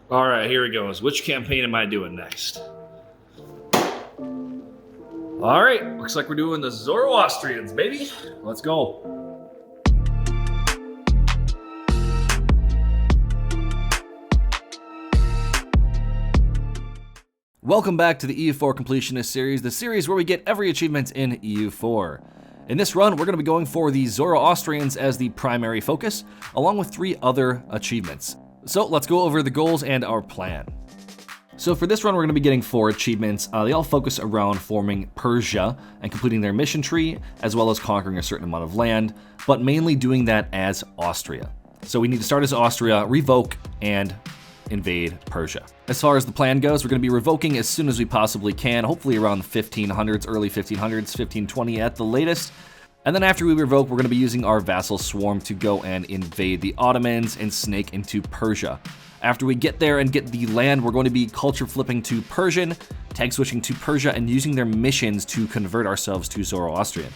All right, here it goes. Which campaign am I doing next? All right, looks like we're doing the Zoro-Austrians, baby. Let's go. Welcome back to the EU4 Completionist series, the series where we get every achievement in EU4. In this run, we're going to be going for the Zoro-Austrians as the primary focus, along with 3 other achievements. So let's go over the goals and our plan. So for this run, we're going to be getting 4 achievements. They all focus around forming Persia and completing their mission tree, as well as conquering a certain amount of land, but mainly doing that as Austria. So we need to start as Austria, revoke, and invade Persia. As far as the plan goes, we're going to be revoking as soon as we possibly can, hopefully around the 1500s, early 1500s, 1520 at the latest. And then after we revoke, we're going to be using our vassal swarm to go and invade the Ottomans and snake into Persia. After we get there and get the land, we're going to be culture flipping to Persian, tag switching to Persia, and using their missions to convert ourselves to Zoro-Austrian.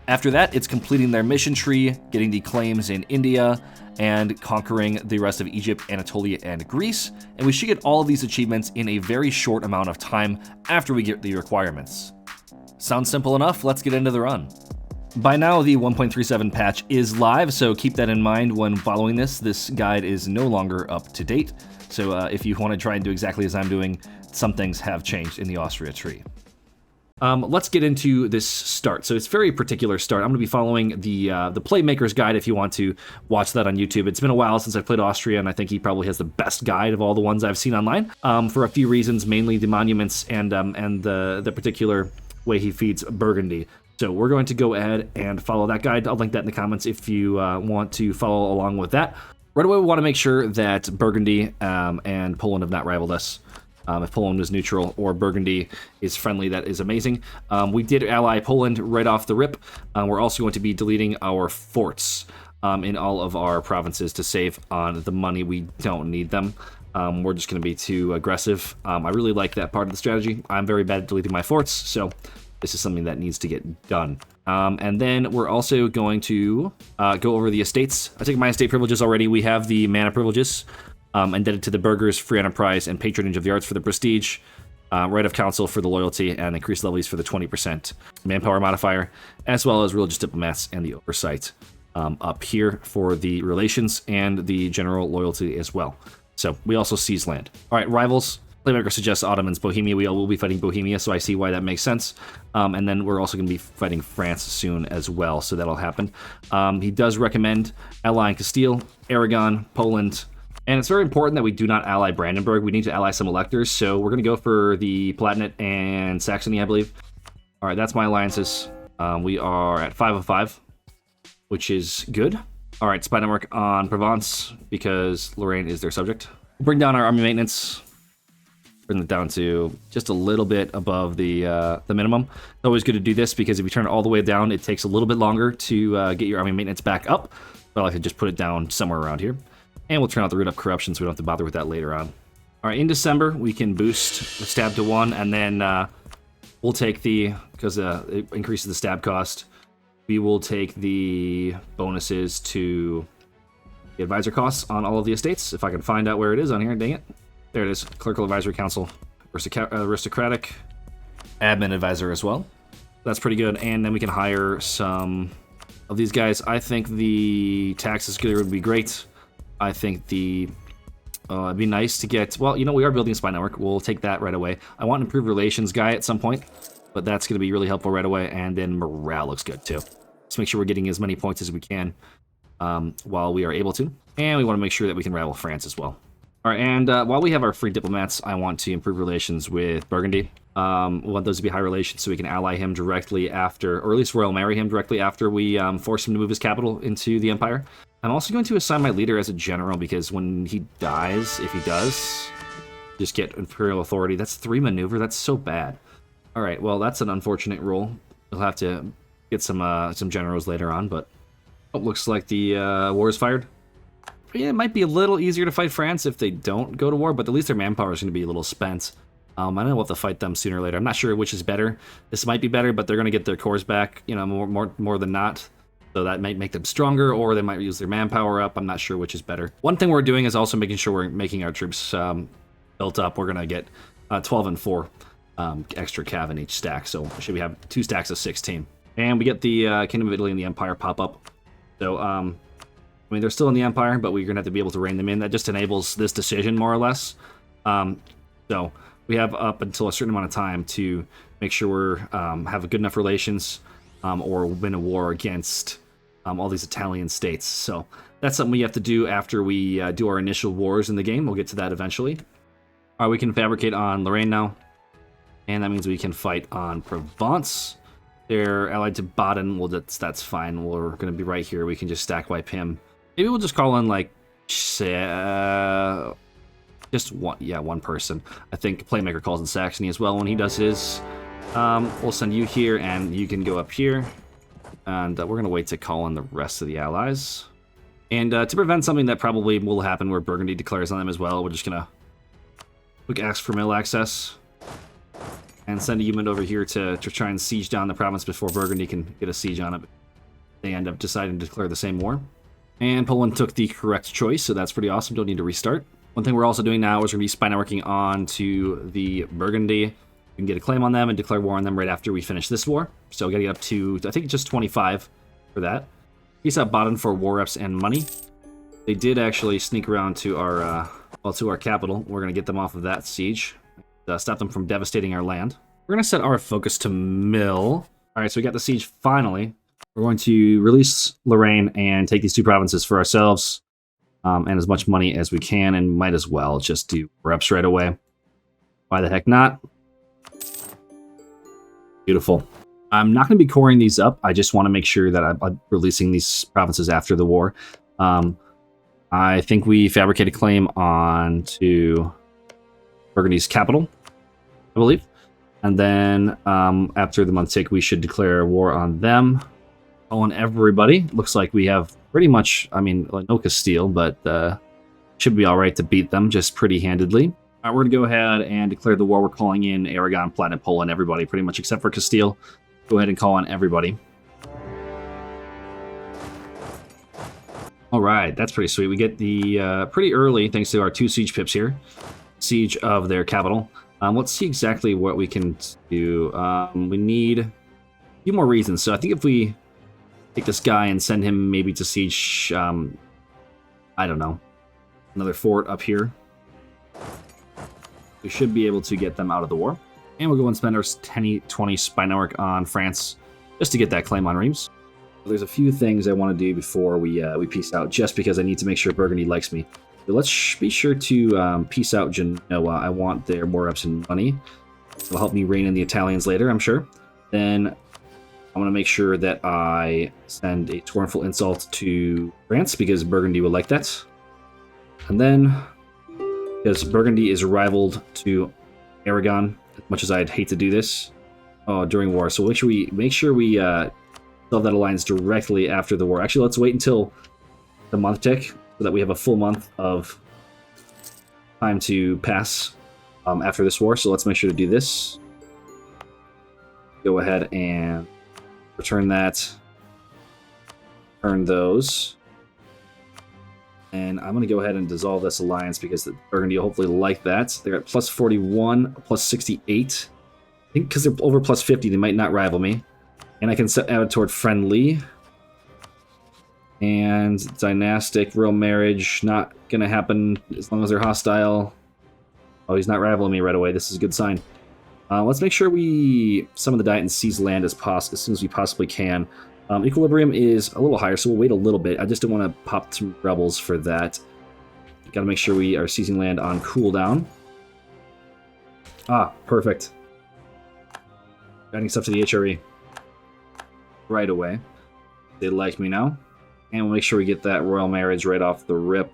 After that, it's completing their mission tree, getting the claims in India, and conquering the rest of Egypt, Anatolia, and Greece. And we should get all of these achievements in a very short amount of time after we get the requirements. Sounds simple enough? Let's get into the run. By now, the 1.37 patch is live, so keep that in mind when following this. This guide is no longer up to date, so if you want to try and do exactly as I'm doing, some things have changed in the Austria tree. Let's get into this start. So it's a very particular start. I'm going to be following the Playmaker's Guide if you want to watch that on YouTube. It's been a while since I played Austria, and I think he probably has the best guide of all the ones I've seen online for a few reasons, mainly the monuments and the particular way he feeds Burgundy. So we're going to go ahead and follow that guide. I'll link that in the comments if you want to follow along with that. Right away, we want to make sure that Burgundy and Poland have not rivaled us. If Poland is neutral or Burgundy is friendly, that is amazing. We did ally Poland right off the rip. We're also going to be deleting our forts in all of our provinces to save on the money. We don't need them. We're just going to be too aggressive. I really like that part of the strategy. I'm very bad at deleting my forts, so this is something that needs to get done. And then we're also going to go over the estates. I take my estate privileges already. We have the mana privileges. Indebted to the burghers, free enterprise, and patronage of the arts for the prestige, right of council for the loyalty, and increased levies for the 20% manpower modifier, as well as religious diplomats and the oversight up here for the relations and the general loyalty as well. So we also seize land. All right, rivals. Playmaker suggests Ottomans, Bohemia. We all will be fighting Bohemia, so I see why that makes sense. And then we're also going to be fighting France soon as well, so that'll happen. He does recommend allying Castile, Aragon, Poland. And it's very important that we do not ally Brandenburg. We need to ally some electors, so we're going to go for the Palatinate and Saxony, I believe. All right, that's my alliances. We are at 5 of 5, which is good. All right, spy network on Provence, because Lorraine is their subject. Bring down our army maintenance. Bring it down to just a little bit above the minimum. It's always good to do this, because if you turn it all the way down, it takes a little bit longer to get your army maintenance back up. But I like to just put it down somewhere around here. And we'll turn out the root up corruption so we don't have to bother with that later on. All right, in December, we can boost the stab to 1, and then we'll take because it increases the stab cost, we will take the bonuses to the advisor costs on all of the estates. If I can find out where it is on here, dang it. There it is, Clerical Advisory Council, Aristocratic, Admin Advisor as well. That's pretty good, and then we can hire some of these guys. I think the taxes would be great. I think it'd be nice to get, well, we are building a spy network. We'll take that right away. I want an improved relations guy at some point, but that's going to be really helpful right away. And then morale looks good too. Let's make sure we're getting as many points as we can while we are able to. And we want to make sure that we can rival France as well. All right, and while we have our free diplomats, I want to improve relations with Burgundy. We want those to be high relations so we can ally him directly after, or at least royal marry him directly after we force him to move his capital into the empire. I'm also going to assign my leader as a general, because when he dies, if he does, just get imperial authority. That's 3 maneuver. That's so bad. All right, well, that's an unfortunate rule. We'll have to get some generals later on, but it looks like the war is fired. Yeah, it might be a little easier to fight France if they don't go to war, but at least their manpower is going to be a little spent. I know we'll have to fight them sooner or later. I'm not sure which is better. This might be better, but they're going to get their cores back, more than not. So that might make them stronger, or they might use their manpower up. I'm not sure which is better. One thing we're doing is also making sure we're making our troops built up. We're going to get 12 and 4 extra cav in each stack. So should we have 2 stacks of 16. And we get the Kingdom of Italy and the Empire pop up. So, I mean, they're still in the Empire, but we're going to have to be able to rein them in. That just enables this decision, more or less. So we have up until a certain amount of time to make sure we're have good enough relations or win a war against all these Italian states. So that's something we have to do after we do our initial wars in the game. We'll get to that eventually. All right, we can fabricate on Lorraine now. And that means we can fight on Provence. They're allied to Baden. Well, that's fine. We're going to be right here. We can just stack wipe him. Maybe we'll just call in, like, just one person. I think Playmaker calls in Saxony as well when he does his. We'll send you here, and you can go up here. And we're going to wait to call in the rest of the allies. And to prevent something that probably will happen where Burgundy declares on them as well, we're just going to quick ask for mill access. And send a unit over here to try and siege down the province before Burgundy can get a siege on it. They end up deciding to declare the same war. And Poland took the correct choice, so that's pretty awesome. Don't need to restart. One thing we're also doing now is we're going to be spy networking on to the Burgundy. We can get a claim on them and declare war on them right after we finish this war. So we got to get up to, I think, just 25 for that. Peace out Baden for war reps and money. They did actually sneak around to our capital. We're going to get them off of that siege. Stop them from devastating our land. We're going to set our focus to mill. All right, so we got the siege finally. We're going to release Lorraine and take these 2 provinces for ourselves and as much money as we can, and might as well just do reps right away. Why the heck not? Beautiful. I'm not going to be coring these up. I just want to make sure that I'm releasing these provinces after the war. I think we fabricate a claim on to Burgundy's capital, I believe. And then after the month tick, we should declare war on them. On everybody. Looks like we have pretty much, I mean, no Castile, but should be all right to beat them just pretty handedly. All right, we're going to go ahead and declare the war. We're calling in Aragon, Palatinate, Poland, everybody, pretty much except for Castile. Go ahead and call on everybody. All right, that's pretty sweet. We get the pretty early, thanks to our 2 siege pips here. Siege of their capital. Let's see exactly what we can do. We need a few more reasons. So I think if we take this guy and send him maybe to siege, I don't know, another fort up here, we should be able to get them out of the war. And we'll go and spend our 20 spy network on France just to get that claim on Reims. There's a few things I want to do before we peace out, just because I need to make sure Burgundy likes me. So let's be sure to peace out Genoa. I want their war reps and money. It'll help me rein in the Italians later, I'm sure. Then I want to make sure that I send a scornful insult to France, because Burgundy will like that. And then, because Burgundy is rivaled to Aragon, as much as I'd hate to do this during war. So make sure we solve that alliance directly after the war. Actually, let's wait until the month tick, so that we have a full month of time to pass after this war. So let's make sure to do this. Go ahead and return that. Turn those. And I'm going to go ahead and dissolve this alliance, because Burgundy will hopefully like that. They're at plus 41, plus 68. I think because they're over plus 50, they might not rival me. And I can set add toward friendly. And dynastic, royal marriage, not going to happen as long as they're hostile. Oh, he's not rivaling me right away. This is a good sign. Let's make sure we summon the Diet and seize land as soon as we possibly can. Equilibrium is a little higher, so we'll wait a little bit. I just don't want to pop some rebels for that. Got to make sure we are seizing land on cooldown. Ah, perfect. Adding stuff to the HRE right away. They like me now. And we'll make sure we get that royal marriage right off the rip.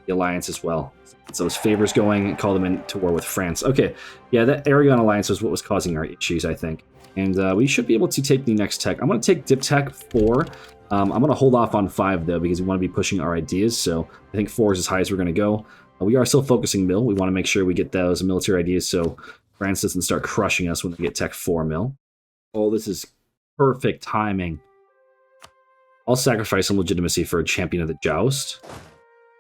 The alliance as well. Get those favors going and call them into war with France. Okay, yeah, that Aragon alliance was what was causing our issues, I think. And we should be able to take the next tech. I'm going to take Dip Tech 4. I'm going to hold off on 5, though, because we want to be pushing our ideas. So I think 4 is as high as we're going to go. We are still focusing mill. We want to make sure we get those military ideas so France doesn't start crushing us when they get Tech 4 mill. Oh, this is perfect timing. I'll sacrifice some legitimacy for a champion of the joust.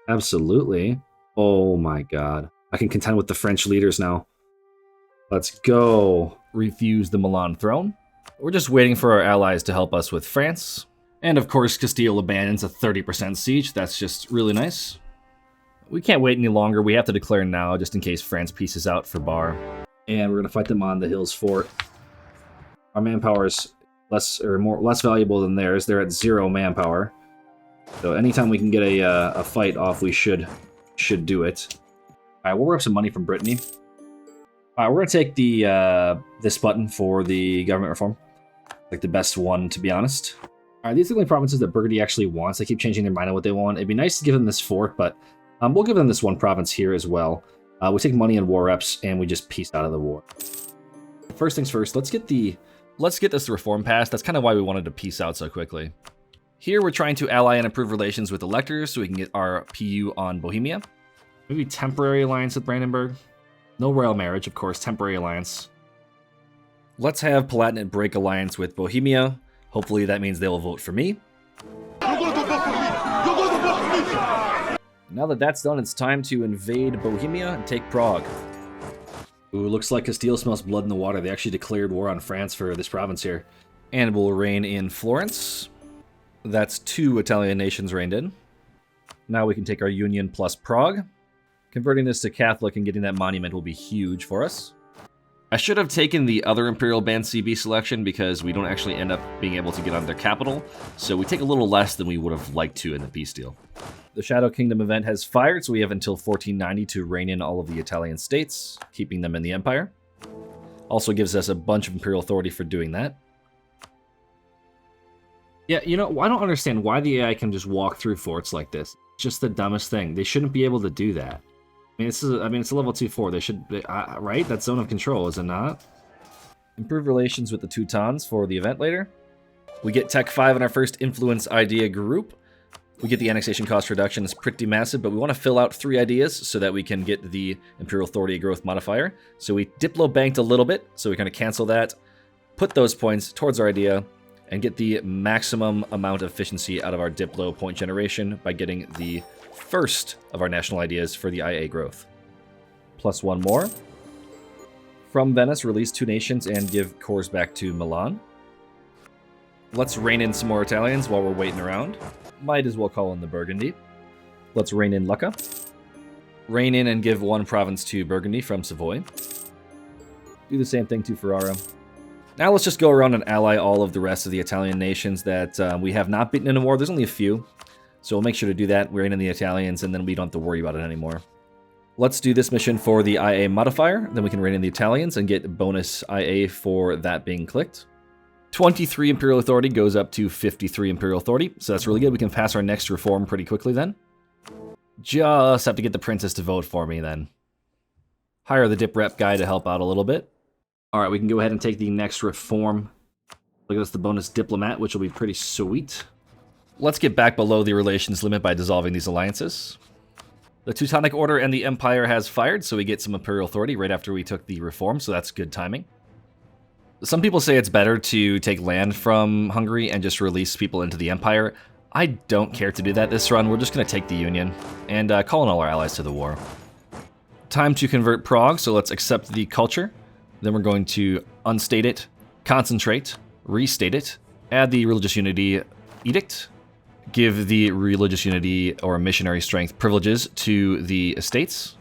Absolutely. Oh my god. I can contend with the French leaders now. Let's go. Refuse the Milan throne. We're just waiting for our allies to help us with France. And of course, Castile abandons a 30% siege. That's just really nice. We can't wait any longer. We have to declare now, just in case France pieces out for Bar. And we're going to fight them on the Hills Fort. Our manpower is less valuable than theirs. They're at 0 manpower. So anytime we can get a fight off, we should do it. All right, we'll rip some money from Brittany. All right, we're going to take the this button for the government reform. Like the best one, to be honest. All right, these are the only provinces that Burgundy actually wants. They keep changing their mind on what they want. It'd be nice to give them this fort, but we'll give them this one province here as well. We take money and war reps, and we just peace out of the war. First things first, let's get this reform passed. That's kind of why we wanted to peace out so quickly. Here, we're trying to ally and improve relations with electors so we can get our PU on Bohemia. Maybe temporary alliance with Brandenburg. No royal marriage, of course, temporary alliance. Let's have Palatinate break alliance with Bohemia. Hopefully that means they will vote for me. Now that that's done, it's time to invade Bohemia and take Prague. Ooh, looks like Castile smells blood in the water. They actually declared war on France for this province here. And we'll reign in Florence. That's 2 Italian nations reigned in. Now we can take our union plus Prague. Converting this to Catholic and getting that monument will be huge for us. I should have taken the other Imperial Band CB selection because we don't actually end up being able to get on their capital, so we take a little less than we would have liked to in the peace deal. The Shadow Kingdom event has fired, so we have until 1490 to reign in all of the Italian states, keeping them in the Empire. Also gives us a bunch of Imperial authority for doing that. Yeah, you know, I don't understand why the AI can just walk through forts like this. It's just the dumbest thing. They shouldn't be able to do that. It's a level 2 fort. They should, right? That's zone of control, is it not? Improve relations with the Teutons for the event later. We get Tech 5 in our first influence idea group. We get the annexation cost reduction. It's pretty massive, but we want to fill out 3 ideas so that we can get the Imperial Authority growth modifier. So we Diplo banked a little bit, so we're going to cancel that, put those points towards our idea, and get the maximum amount of efficiency out of our Diplo point generation by getting the first of our national ideas for the IA growth. Plus 1 more. From Venice, release 2 nations and give cores back to Milan. Let's rein in some more Italians while we're waiting around. Might as well call in the Burgundy. Let's rein in Lucca. Rein in and give 1 province to Burgundy from Savoy. Do the same thing to Ferrara. Now let's just go around and ally all of the rest of the Italian nations that we have not beaten in a war. There's only a few. So we'll make sure to do that. We're in the Italians, and then we don't have to worry about it anymore. Let's do this mission for the IA modifier. Then we can rein in the Italians and get bonus IA for that being clicked. 23 Imperial Authority goes up to 53 Imperial Authority. So that's really good. We can pass our next reform pretty quickly then. Just have to get the princess to vote for me then. Hire the dip rep guy to help out a little bit. All right, we can go ahead and take the next reform. Look at this, the bonus diplomat, which will be pretty sweet. Let's get back below the relations limit by dissolving these alliances. The Teutonic Order and the Empire has fired, so we get some Imperial Authority right after we took the reform, so that's good timing. Some people say it's better to take land from Hungary and just release people into the Empire. I don't care to do that this run. We're just going to take the Union and call in all our allies to the war. Time to convert Prague, so let's accept the culture. Then we're going to unstate it, concentrate, restate it, add the religious unity edict, give the religious unity or missionary strength privileges to the estates.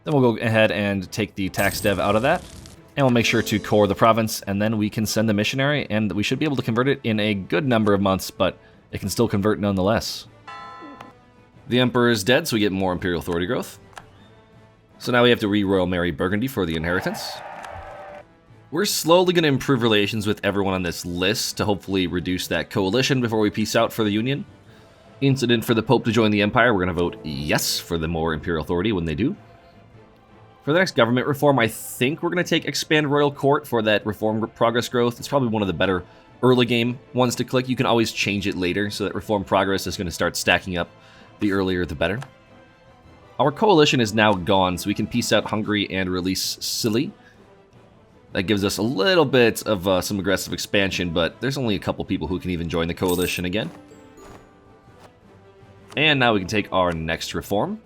Then we'll go ahead and take the tax dev out of that. And we'll make sure to core the province, and then we can send the missionary, and we should be able to convert it in a good number of months, but it can still convert nonetheless. The Emperor is dead, so we get more Imperial Authority growth. So now we have to re-royal marry Burgundy for the inheritance. We're slowly going to improve relations with everyone on this list to hopefully reduce that coalition before we peace out for the Union. Incident for the Pope to join the Empire, we're going to vote yes for the more Imperial Authority when they do. For the next government reform, I think we're going to take Expand Royal Court for that reform progress growth. It's probably one of the better early game ones to click. You can always change it later, so that reform progress is going to start stacking up. The earlier, the better. Our coalition is now gone, so we can peace out Hungary and release Scilly. That gives us a little bit of some aggressive expansion, but there's only a couple people who can even join the coalition again. And now we can take our next reform.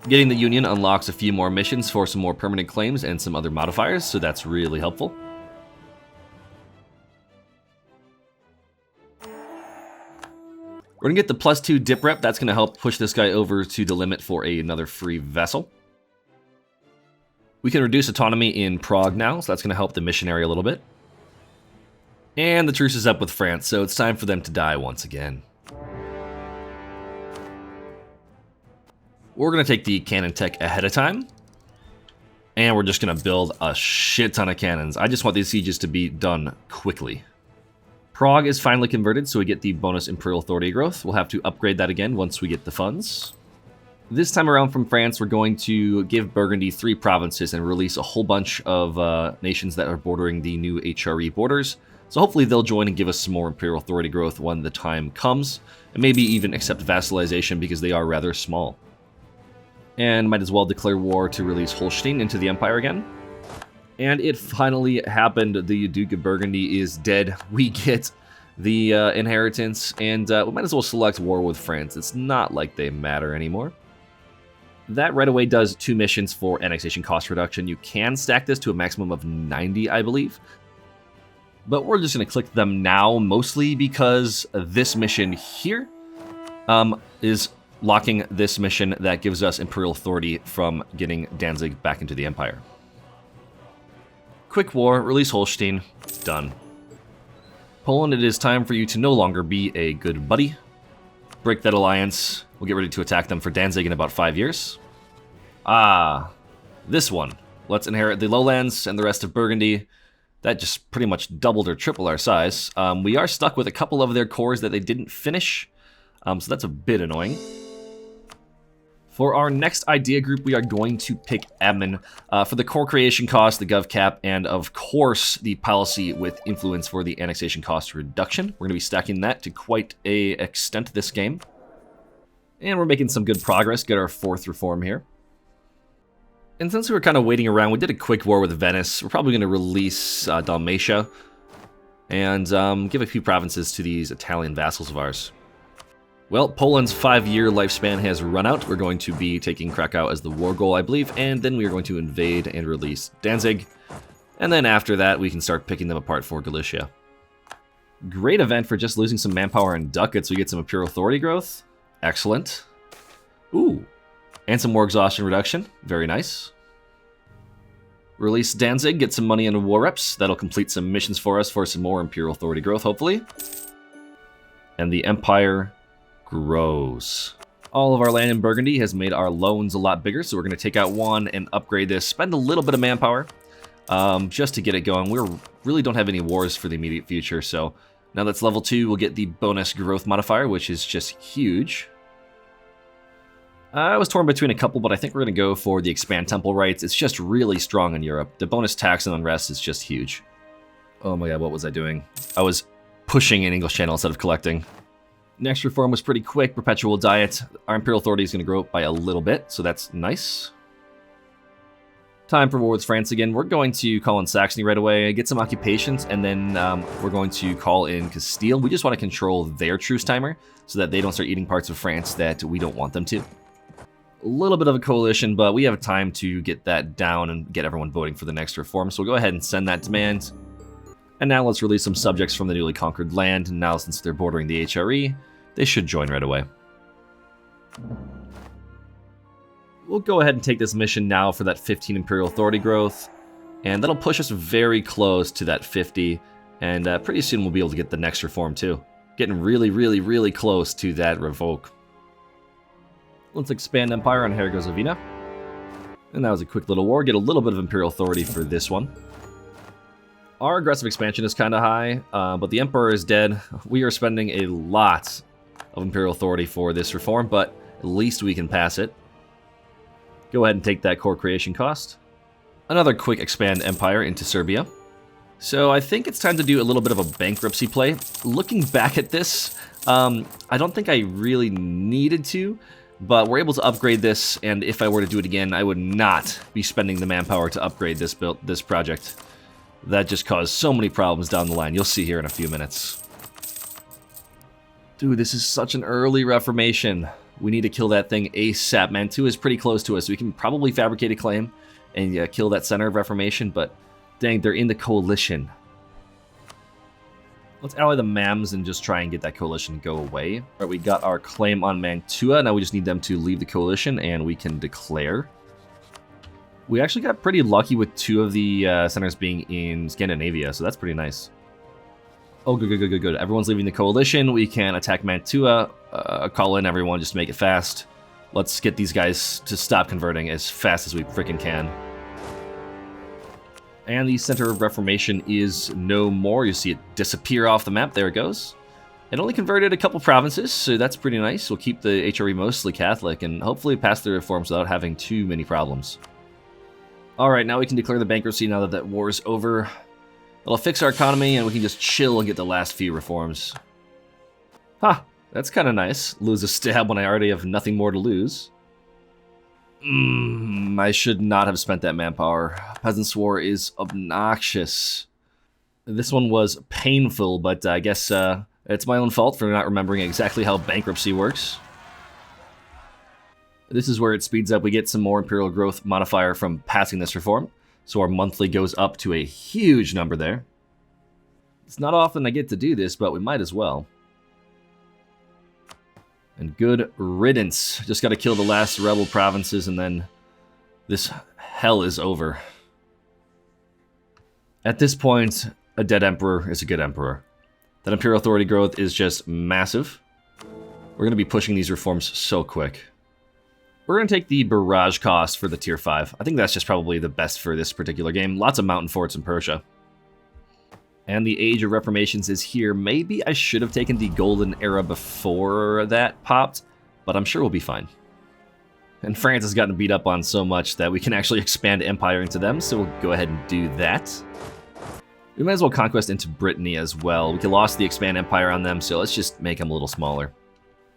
Getting the Union unlocks a few more missions for some more permanent claims and some other modifiers, so that's really helpful. We're going to get the +2 dip rep. That's going to help push this guy over to the limit for another free vassal. We can reduce autonomy in Prague now, so that's going to help the missionary a little bit. And the truce is up with France, so it's time for them to die once again. We're going to take the cannon tech ahead of time. And we're just going to build a shit ton of cannons. I just want these sieges to be done quickly. Prague is finally converted, so we get the bonus Imperial Authority growth. We'll have to upgrade that again once we get the funds. This time around from France, we're going to give Burgundy 3 provinces and release a whole bunch of nations that are bordering the new HRE borders. So hopefully they'll join and give us some more Imperial Authority growth when the time comes, and maybe even accept vassalization because they are rather small. And might as well declare war to release Holstein into the Empire again. And it finally happened. The Duke of Burgundy is dead. We get the inheritance, and we might as well select war with France. It's not like they matter anymore. That right away does 2 missions for annexation cost reduction. You can stack this to a maximum of 90, I believe. But we're just going to click them now, mostly because this mission here is locking this mission that gives us Imperial Authority from getting Danzig back into the Empire. Quick war, release Holstein, done. Poland, it is time for you to no longer be a good buddy. Break that alliance. We'll get ready to attack them for Danzig in about 5 years. Ah, this one. Let's inherit the lowlands and the rest of Burgundy. That just pretty much doubled or tripled our size. We are stuck with a couple of their cores that they didn't finish, so that's a bit annoying. For our next idea group, we are going to pick admin for the core creation cost, the gov cap, and of course the policy with influence for the annexation cost reduction. We're going to be stacking that to quite a extent this game. And we're making some good progress, get our 4th reform here. And since we were kind of waiting around, we did a quick war with Venice. We're probably going to release Dalmatia and give a few provinces to these Italian vassals of ours. Well, Poland's 5-year lifespan has run out. We're going to be taking Krakow as the war goal, I believe, and then we are going to invade and release Danzig. And then after that, we can start picking them apart for Galicia. Great event for just losing some manpower and ducats. We get some Imperial Authority growth. Excellent. Ooh, and some more exhaustion reduction. Very nice. Release Danzig, get some money into war reps. That'll complete some missions for us for some more Imperial Authority growth, hopefully. And the Empire grows. All of our land in Burgundy has made our loans a lot bigger, so we're going to take out one and upgrade this, spend a little bit of manpower just to get it going. We really don't have any wars for the immediate future, so now that's level 2, we'll get the bonus growth modifier, which is just huge. I was torn between a couple, but I think we're going to go for the expand temple rights. It's just really strong in Europe. The bonus tax and unrest is just huge. Oh my god, what was I doing? I was pushing an English channel instead of collecting. Next reform was pretty quick, perpetual diet. Our Imperial Authority is going to grow by a little bit, so that's nice. Time for war with France again. We're going to call in Saxony right away, get some occupations, and then we're going to call in Castile. We just want to control their truce timer so that they don't start eating parts of France that we don't want them to. A little bit of a coalition, but we have time to get that down and get everyone voting for the next reform, so we'll go ahead and send that demand. And now let's release some subjects from the newly conquered land. Now, since they're bordering the HRE, they should join right away. We'll go ahead and take this mission now for that 15 Imperial Authority growth. And that'll push us very close to that 50. And pretty soon we'll be able to get the next reform too. Getting really, really, really close to that revoke. Let's expand Empire on Herzegovina. And that was a quick little war. Get a little bit of Imperial Authority for this one. Our aggressive expansion is kind of high, but the Emperor is dead. We are spending a lot of Imperial Authority for this reform, but at least we can pass it. Go ahead and take that core creation cost. Another quick expand Empire into Serbia. So I think it's time to do a little bit of a bankruptcy play. Looking back at this, I don't think I really needed to, but we're able to upgrade this, and if I were to do it again, I would not be spending the manpower to upgrade this project. That just caused so many problems down the line. You'll see here in a few minutes. Dude, this is such an early reformation. We need to kill that thing ASAP. Mantua is pretty close to us. We can probably fabricate a claim and kill that center of reformation, but dang, they're in the coalition. Let's ally the Mams and just try and get that coalition to go away. All right, we got our claim on Mantua. Now we just need them to leave the coalition and we can declare. We actually got pretty lucky with 2 of the centers being in Scandinavia, so that's pretty nice. Oh, good. Everyone's leaving the coalition. We can attack Mantua, call in everyone just to make it fast. Let's get these guys to stop converting as fast as we freaking can. And the center of reformation is no more. You see it disappear off the map. There it goes. It only converted a couple provinces, so that's pretty nice. We'll keep the HRE mostly Catholic and hopefully pass the reforms without having too many problems. All right, now we can declare the bankruptcy now that that war is over. It'll fix our economy and we can just chill and get the last few reforms. Ha, that's kind of nice. Lose a stab when I already have nothing more to lose. I should not have spent that manpower. Peasants' War is obnoxious. This one was painful, but I guess it's my own fault for not remembering exactly how bankruptcy works. This is where it speeds up. We get some more imperial growth modifier from passing this reform, so our monthly goes up to a huge number there. It's not often I get to do this, but we might as well. And good riddance. Just got to kill the last rebel provinces and then this hell is over. At this point, a dead emperor is a good emperor. That imperial authority growth is just massive. We're going to be pushing these reforms so quick. We're going to take the barrage cost for the tier 5. I think that's just probably the best for this particular game. Lots of mountain forts in Persia. And the Age of Reformations is here. Maybe I should have taken the Golden Era before that popped, but I'm sure we'll be fine. And France has gotten beat up on so much that we can actually expand empire into them, so we'll go ahead and do that. We might as well conquest into Brittany as well. We lost the expand empire on them, so let's just make them a little smaller.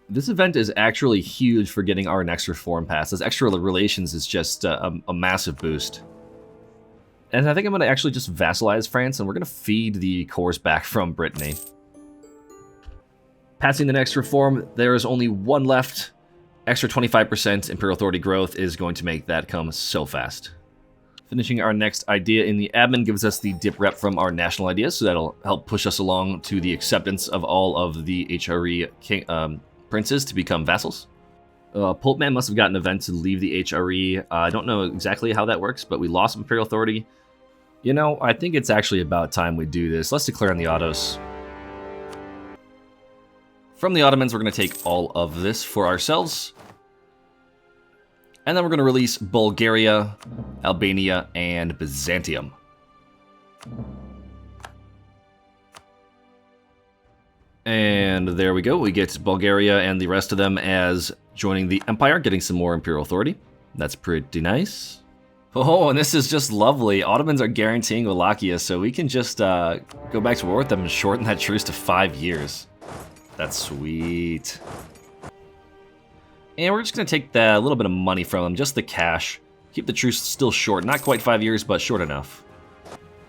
This event is actually huge for getting our next reform pass. This extra relations is just a massive boost. And I think I'm going to actually just vassalize France, and we're going to feed the cores back from Brittany. Passing the next reform, there is only one left. Extra 25% imperial authority growth is going to make that come so fast. Finishing our next idea in the admin gives us the dip rep from our national ideas, so that'll help push us along to the acceptance of all of the HRE princes to become vassals. Pulpman must have gotten an event to leave the HRE. I don't know exactly how that works, but we lost imperial authority. You know, I think it's actually about time we do this. Let's declare on the autos. From the Ottomans, we're going to take all of this for ourselves. And then we're going to release Bulgaria, Albania, and Byzantium. And there we go. We get Bulgaria and the rest of them as joining the empire, getting some more imperial authority. That's pretty nice. Oh, and this is just lovely. Ottomans are guaranteeing Wallachia, so we can just go back to war with them and shorten that truce to 5 years. That's sweet. And we're just going to take a little bit of money from them, just the cash. Keep the truce still short. Not quite 5 years, but short enough.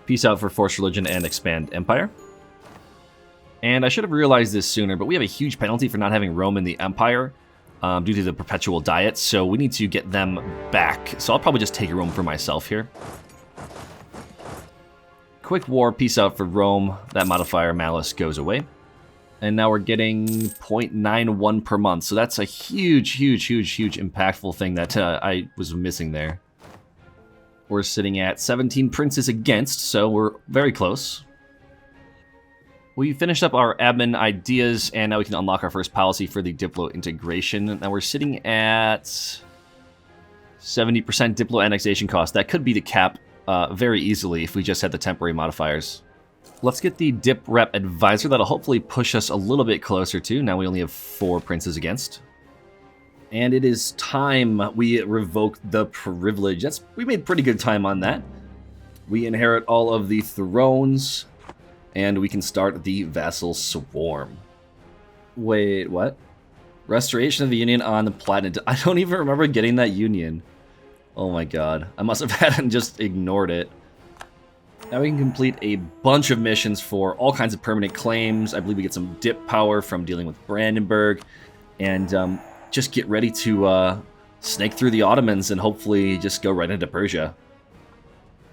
Peace out for Forced Religion and Expand Empire. And I should have realized this sooner, but we have a huge penalty for not having Rome in the Empire due to the perpetual diet, so we need to get them back. So I'll probably just take Rome for myself here. Quick war, peace out for Rome. That modifier, malice, goes away. And now we're getting 0.91 per month, so that's a huge impactful thing that I was missing there. We're sitting at 17 princes against, so we're very close. We finished up our admin ideas, and now we can unlock our first policy for the Diplo integration. Now we're sitting at 70% Diplo annexation cost. That could be the cap very easily if we just had the temporary modifiers. Let's get the Dip Rep Advisor. That'll hopefully push us a little bit closer to. Now we only have 4 princes against. And it is time we revoke the privilege. We made pretty good time on that. We inherit all of the thrones. And we can start the Vassal Swarm. Wait, what? Restoration of the Union on the Platinum. I don't even remember getting that Union. Oh my god. I must have had and just ignored it. Now we can complete a bunch of missions for all kinds of permanent claims. I believe we get some dip power from dealing with Brandenburg. And just get ready to snake through the Ottomans and hopefully just go right into Persia.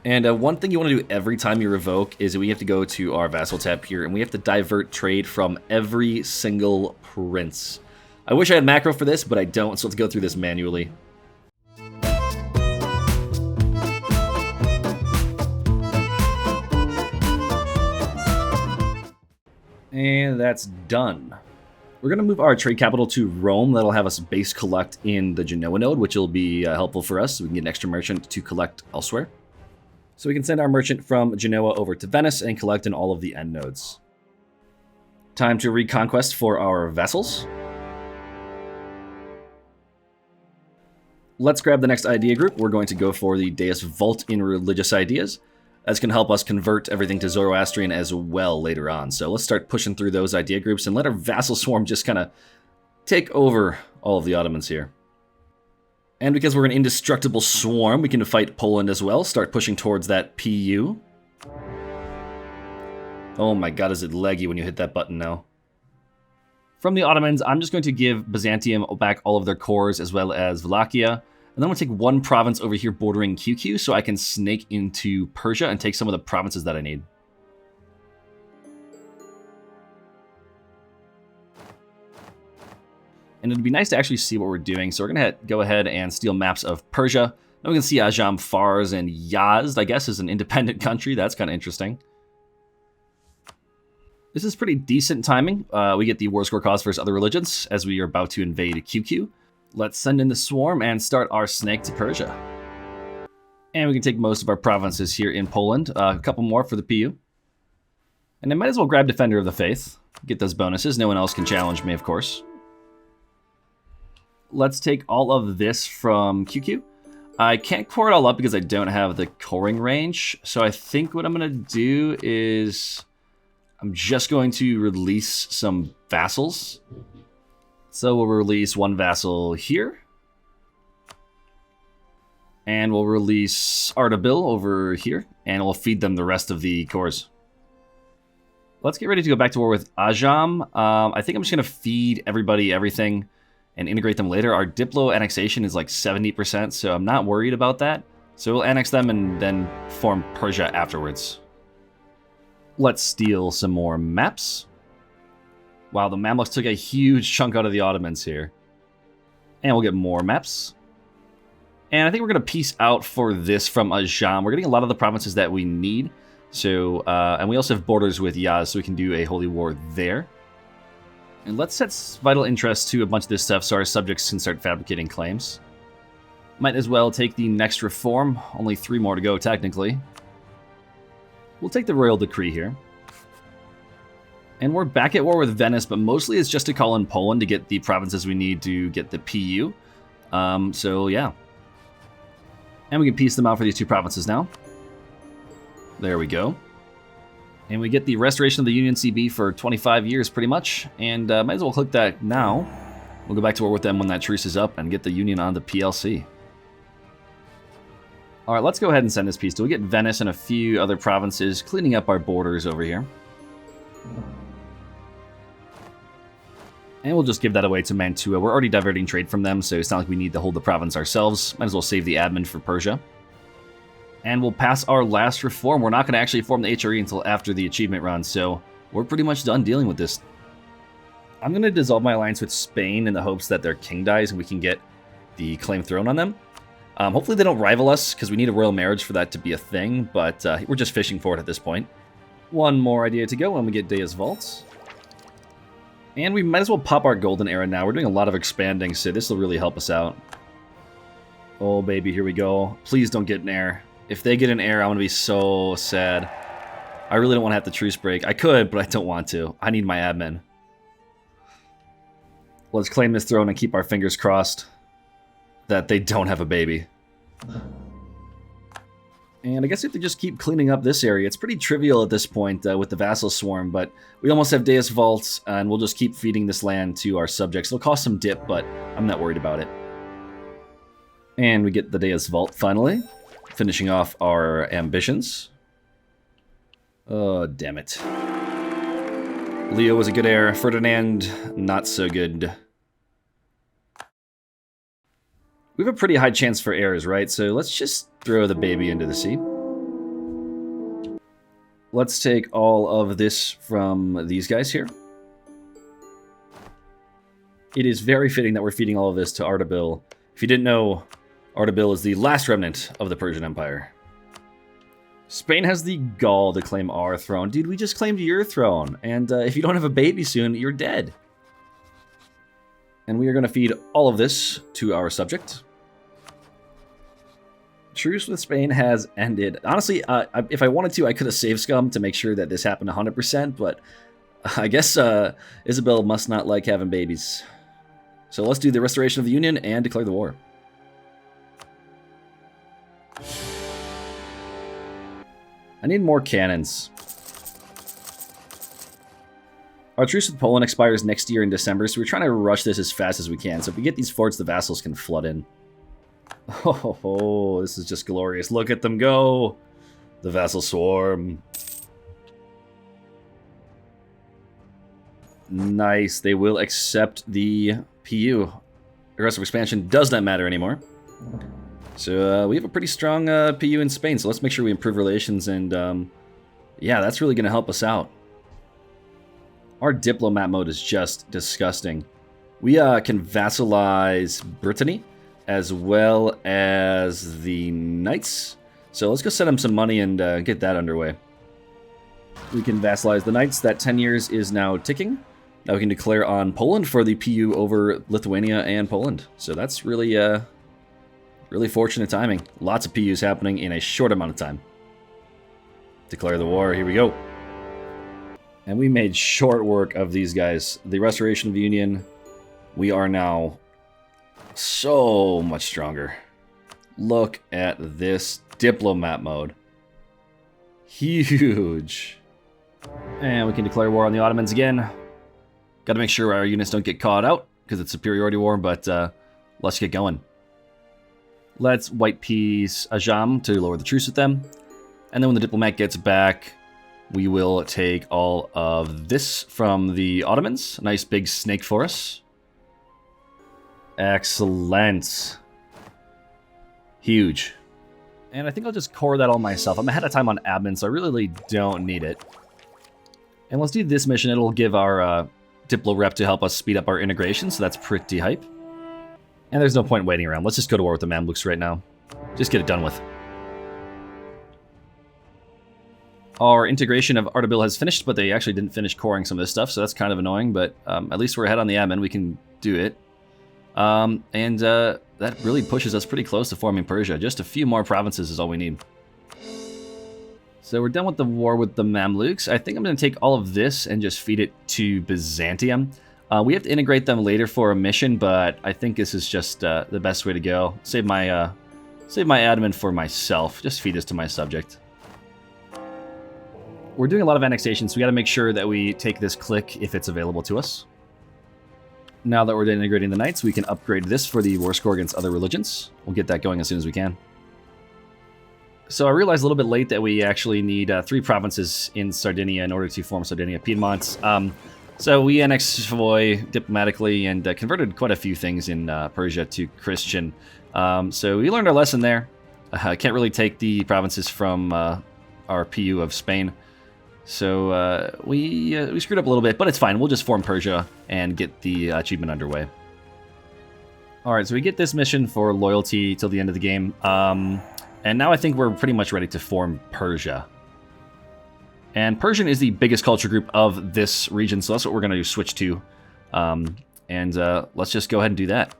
And one thing you want to do every time you revoke is we have to go to our vassal tab here and we have to divert trade from every single prince. I wish I had macro for this, but I don't, so let's go through this manually. And that's done. We're going to move our trade capital to Rome. That'll have us base collect in the Genoa node, which will be helpful for us. So we can get an extra merchant to collect elsewhere. So we can send our merchant from Genoa over to Venice and collect in all of the end nodes. Time to reconquest for our vassals. Let's grab the next idea group. We're going to go for the Deus Vult in religious ideas. That's going to help us convert everything to Zoroastrian as well later on. So let's start pushing through those idea groups and let our vassal swarm just kind of take over all of the Ottomans here. And because we're an indestructible swarm, we can fight Poland as well. Start pushing towards that PU. Oh my god, is it leggy when you hit that button now. From the Ottomans, I'm just going to give Byzantium back all of their cores as well as Wallachia. And then I'm going to take one province over here bordering QQ so I can snake into Persia and take some of the provinces that I need. And it'd be nice to actually see what we're doing. So we're going to go ahead and steal maps of Persia. Now we can see Ajam, Fars, and Yazd, I guess, is an independent country. That's kind of interesting. This is pretty decent timing. We get the war score cause versus other religions as we are about to invade QQ. Let's send in the swarm and start our snake to Persia. And we can take most of our provinces here in Poland. A couple more for the PU. And I might as well grab Defender of the Faith. Get those bonuses. No one else can challenge me, of course. Let's take all of this from QQ. I can't core it all up because I don't have the coring range. So I think what I'm going to do is I'm just going to release some vassals. So we'll release one vassal here. And we'll release Ardabil over here. And we'll feed them the rest of the cores. Let's get ready to go back to war with Ajam. I think I'm just going to feed everybody everything and integrate them later. Our Diplo annexation is like 70%, so I'm not worried about that. So we'll annex them and then form Persia afterwards. Let's steal some more maps. Wow, the Mamluks took a huge chunk out of the Ottomans here. And we'll get more maps. And I think we're going to peace out for this from Ajam. We're getting a lot of the provinces that we need. So, and we also have borders with Yazd, so we can do a holy war there. And let's set vital interest to a bunch of this stuff so our subjects can start fabricating claims. Might as well take the next reform. Only 3 more to go, technically. We'll take the royal decree here. And we're back at war with Venice, but mostly it's just to call in Poland to get the provinces we need to get the PU. So, yeah. And we can piece them out for these 2 provinces now. There we go. And we get the restoration of the Union CB for 25 years, pretty much. And might as well click that now. We'll go back to war with them when that truce is up and get the Union on the PLC. All right, let's go ahead and send this piece. We'll get Venice and a few other provinces, cleaning up our borders over here. And we'll just give that away to Mantua. We're already diverting trade from them, so it's not like we need to hold the province ourselves. Might as well save the admin for Persia. And we'll pass our last reform. We're not going to actually form the HRE until after the achievement run, so we're pretty much done dealing with this. I'm going to dissolve my alliance with Spain in the hopes that their king dies and we can get the claim throne on them. Hopefully they don't rival us, because we need a royal marriage for that to be a thing, but we're just fishing for it at this point. One more idea to go when we get Deus Vaults. And we might as well pop our golden era now. We're doing a lot of expanding, so this will really help us out. Oh, baby, here we go. Please don't get an heir. If they get an heir, I'm going to be so sad. I really don't want to have the truce break. I could, but I don't want to. I need my admin. Let's claim this throne and keep our fingers crossed that they don't have a baby. And I guess we have to just keep cleaning up this area. It's pretty trivial at this point with the vassal swarm, but we almost have Deus Vaults, and we'll just keep feeding this land to our subjects. It'll cost some dip, but I'm not worried about it. And we get the Deus Vault finally, finishing off our ambitions. Oh, damn it. Leo was a good heir. Ferdinand, not so good. We have a pretty high chance for heirs, right? So let's just throw the baby into the sea. Let's take all of this from these guys here. It is very fitting that we're feeding all of this to Ardabil. If you didn't know, Ardabil is the last remnant of the Persian Empire. Spain has the gall to claim our throne. Dude, we just claimed your throne. And if you don't have a baby soon, you're dead. And we are going to feed all of this to our subject. Truce with Spain has ended. Honestly, if I wanted to, I could have saved scum to make sure that this happened 100%, but I guess Isabel must not like having babies. So let's do the Restoration of the Union and declare the war. I need more cannons. Our truce with Poland expires next year in December, so we're trying to rush this as fast as we can. So if we get these forts, the vassals can flood in. Oh, this is just glorious. Look at them go. The vassal swarm. Nice. They will accept the PU. Aggressive expansion does not matter anymore. So we have a pretty strong PU in Spain, so let's make sure we improve relations, and yeah, that's really going to help us out. Our diplomat mode is just disgusting. We can vassalize Brittany, as well as the Knights. So let's go send them some money and get that underway. We can vassalize the Knights. That 10 years is now ticking. Now we can declare on Poland for the PU over Lithuania and Poland. So that's really, really fortunate timing. Lots of PUs happening in a short amount of time. Declare the war. Here we go. And we made short work of these guys. The Restoration of the Union. We are now so much stronger. Look at this diplomat mode. Huge. And we can declare war on the Ottomans again. Got to make sure our units don't get caught out because it's superiority war, but let's get going. Let's white peace Ajam to lower the truce with them. And then when the diplomat gets back, we will take all of this from the Ottomans. A nice big snake for us. Excellent. Huge. And I think I'll just core that all myself. I'm ahead of time on admin, so I really don't need it. And let's do this mission. It'll give our Diplo rep to help us speed up our integration, so that's pretty hype. And there's no point waiting around. Let's just go to war with the Mamluks right now. Just get it done with. Our integration of Ardabil has finished, but they actually didn't finish coring some of this stuff, so that's kind of annoying, but at least we're ahead on the admin. We can do it. That really pushes us pretty close to forming Persia. Just a few more provinces is all we need. So we're done with the war with the Mamluks. I think I'm going to take all of this and just feed it to Byzantium. We have to integrate them later for a mission, but I think this is just the best way to go. Save my admin for myself. Just feed this to my subject. We're doing a lot of annexations, so we got to make sure that we take this click if it's available to us. Now that we're integrating the Knights, we can upgrade this for the war score against other religions. We'll get that going as soon as we can. So I realized a little bit late that we actually need 3 provinces in Sardinia in order to form Sardinia Piedmont. So we annexed Savoy diplomatically and converted quite a few things in Persia to Christian. So we learned our lesson there. Can't really take the provinces from our PU of Spain. So we screwed up a little bit, but it's fine. We'll just form Persia and get the achievement underway. Alright, so we get this mission for loyalty till the end of the game. And now I think we're pretty much ready to form Persia. And Persian is the biggest culture group of this region, so that's what we're going to switch to. Let's just go ahead and do that.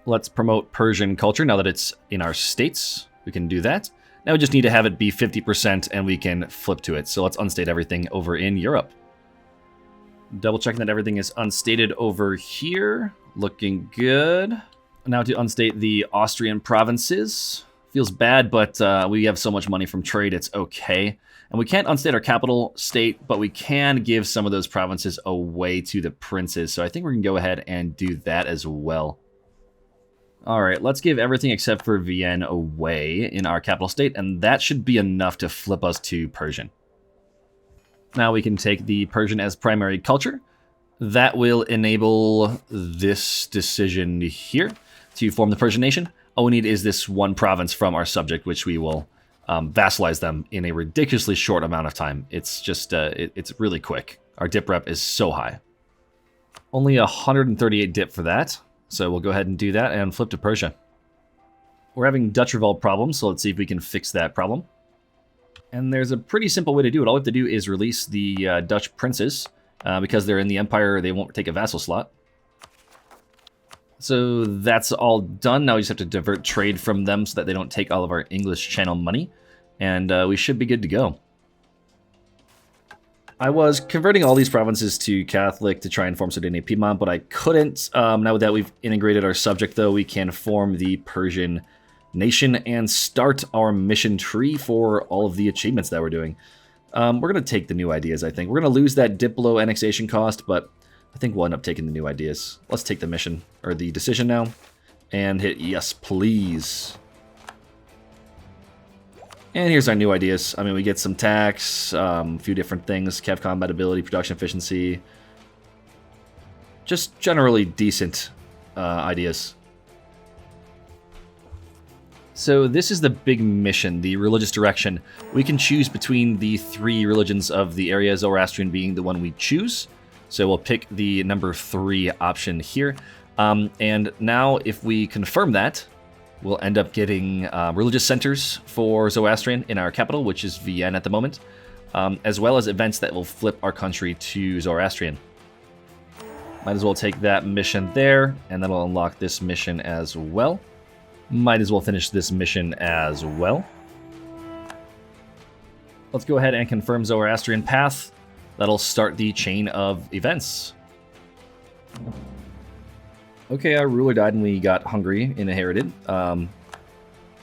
Let's promote Persian culture now that it's in our states. We can do that. Now we just need to have it be 50% and we can flip to it. So let's unstate everything over in Europe. Double checking that everything is unstated over here. Looking good. Now to unstate the Austrian provinces. Feels bad, but we have so much money from trade, it's okay. And we can't unstate our capital state, but we can give some of those provinces away to the princes. So I think we're going to go ahead and do that as well. All right, let's give everything except for Vienne away in our capital state, and that should be enough to flip us to Persian. Now we can take the Persian as primary culture. That will enable this decision here to form the Persian Nation. All we need is this one province from our subject, which we will vassalize them in a ridiculously short amount of time. It's just, it's really quick. Our dip rep is so high. Only 138 dip for that. So we'll go ahead and do that and flip to Persia. We're having Dutch revolt problems, so let's see if we can fix that problem. And there's a pretty simple way to do it. All we have to do is release the Dutch princes. Because they're in the empire, they won't take a vassal slot. So that's all done. Now we just have to divert trade from them so that they don't take all of our English channel money. And we should be good to go. I was converting all these provinces to Catholic to try and form Sardinia Piedmont, but I couldn't. Now that we've integrated our subject, though, we can form the Persian Nation and start our mission tree for all of the achievements that we're doing. We're going to take the new ideas, I think. We're going to lose that Diplo annexation cost, but I think we'll end up taking the new ideas. Let's take the mission, or the decision now, and hit yes, please. And here's our new ideas. I mean, we get some tax, a few different things, Kev compatibility, production efficiency. Just generally decent ideas. So this is the big mission, the religious direction. We can choose between the 3 religions of the area, Zoroastrian being the one we choose. So we'll pick the number 3 option here. And now if we confirm that, we'll end up getting religious centers for Zoroastrian in our capital, which is Vienna at the moment, as well as events that will flip our country to Zoroastrian. Might as well take that mission there, and that'll unlock this mission as well. Might as well finish this mission as well. Let's go ahead and confirm Zoroastrian path. That'll start the chain of events. Okay, our ruler died and we got Hungary inherited. I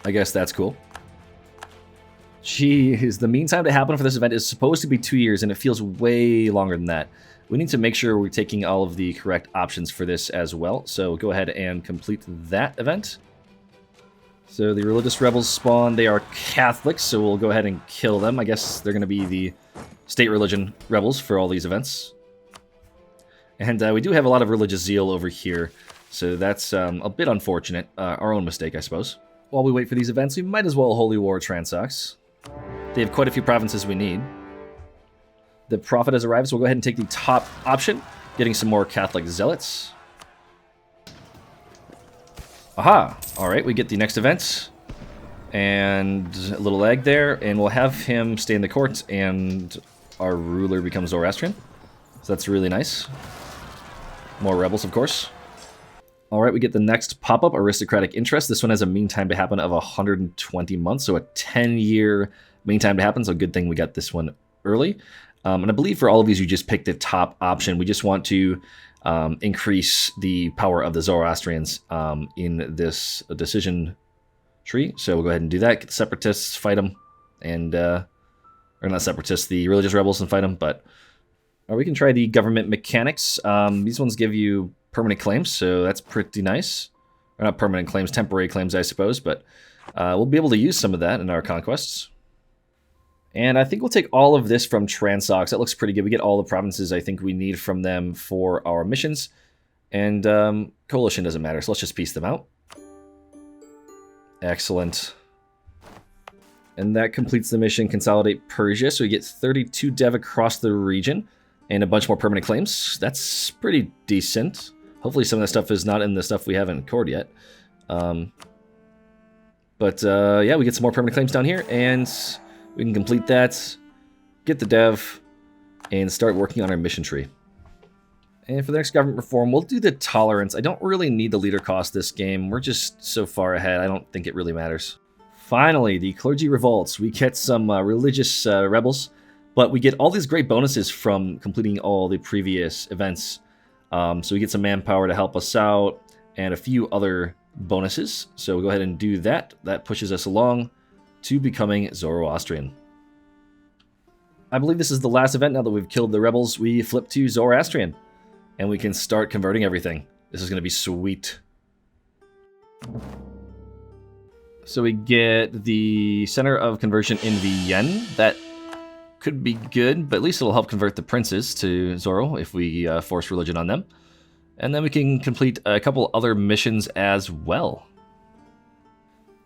guess that's cool. Jeez, the mean time to happen for this event is supposed to be 2 years, and it feels way longer than that. We need to make sure we're taking all of the correct options for this as well. So go ahead and complete that event. So the religious rebels spawn. They are Catholics, so we'll go ahead and kill them. I guess they're going to be the state religion rebels for all these events. And we do have a lot of religious zeal over here, so that's a bit unfortunate. Our own mistake, I suppose. While we wait for these events, we might as well Holy War Transox. They have quite a few provinces we need. The prophet has arrived, so we'll go ahead and take the top option, getting some more Catholic zealots. Aha! Alright, we get the next event. And a little lag there, and we'll have him stay in the court, and our ruler becomes Zoroastrian. So that's really nice. More rebels, of course. Alright, we get the next pop-up, Aristocratic Interest. This one has a mean time to happen of 120 months, so a 10-year mean time to happen, so good thing we got this one early. And I believe for all of these, you just pick the top option. We just want to increase the power of the Zoroastrians in this decision tree. So we'll go ahead and do that. Get the separatists, fight them, and or not separatists, the religious rebels, and fight them. But or we can try the government mechanics. These ones give you permanent claims, so that's pretty nice. Or not permanent claims, temporary claims, I suppose. But we'll be able to use some of that in our conquests. And I think we'll take all of this from Transox. That looks pretty good. We get all the provinces I think we need from them for our missions. And coalition doesn't matter, so let's just piece them out. Excellent. And that completes the mission, Consolidate Persia. So we get 32 dev across the region and a bunch more permanent claims. That's pretty decent. Hopefully some of that stuff is not in the stuff we haven't cored yet. Yeah, we get some more permanent claims down here, and we can complete that, get the dev, and start working on our mission tree. And for the next government reform, we'll do the tolerance. I don't really need the leader cost this game. We're just so far ahead, I don't think it really matters. Finally, the clergy revolts. We get some religious rebels, but we get all these great bonuses from completing all the previous events. So we get some manpower to help us out, and a few other bonuses. So we'll go ahead and do that. That pushes us along to becoming Zoro-Austrian. I believe this is the last event. Now that we've killed the rebels, we flip to Zoroastrian, and we can start converting everything. This is going to be sweet. So we get the center of conversion in Vienne. That could be good, but at least it'll help convert the princes to Zoro if we force religion on them. And then we can complete a couple other missions as well.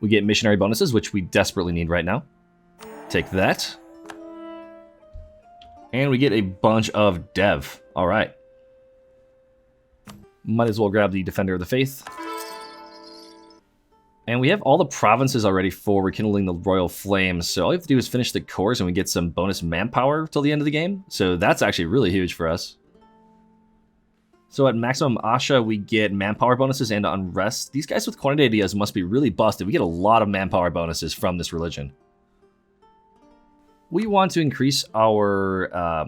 We get missionary bonuses, which we desperately need right now. Take that. And we get a bunch of dev. All right. Might as well grab the Defender of the Faith. And we have all the provinces already for rekindling the Royal Flames, so all you have to do is finish the cores and we get some bonus manpower till the end of the game. So that's actually really huge for us. So at maximum Asha, we get manpower bonuses and unrest. These guys with quantity ideas must be really busted. We get a lot of manpower bonuses from this religion. We want to increase our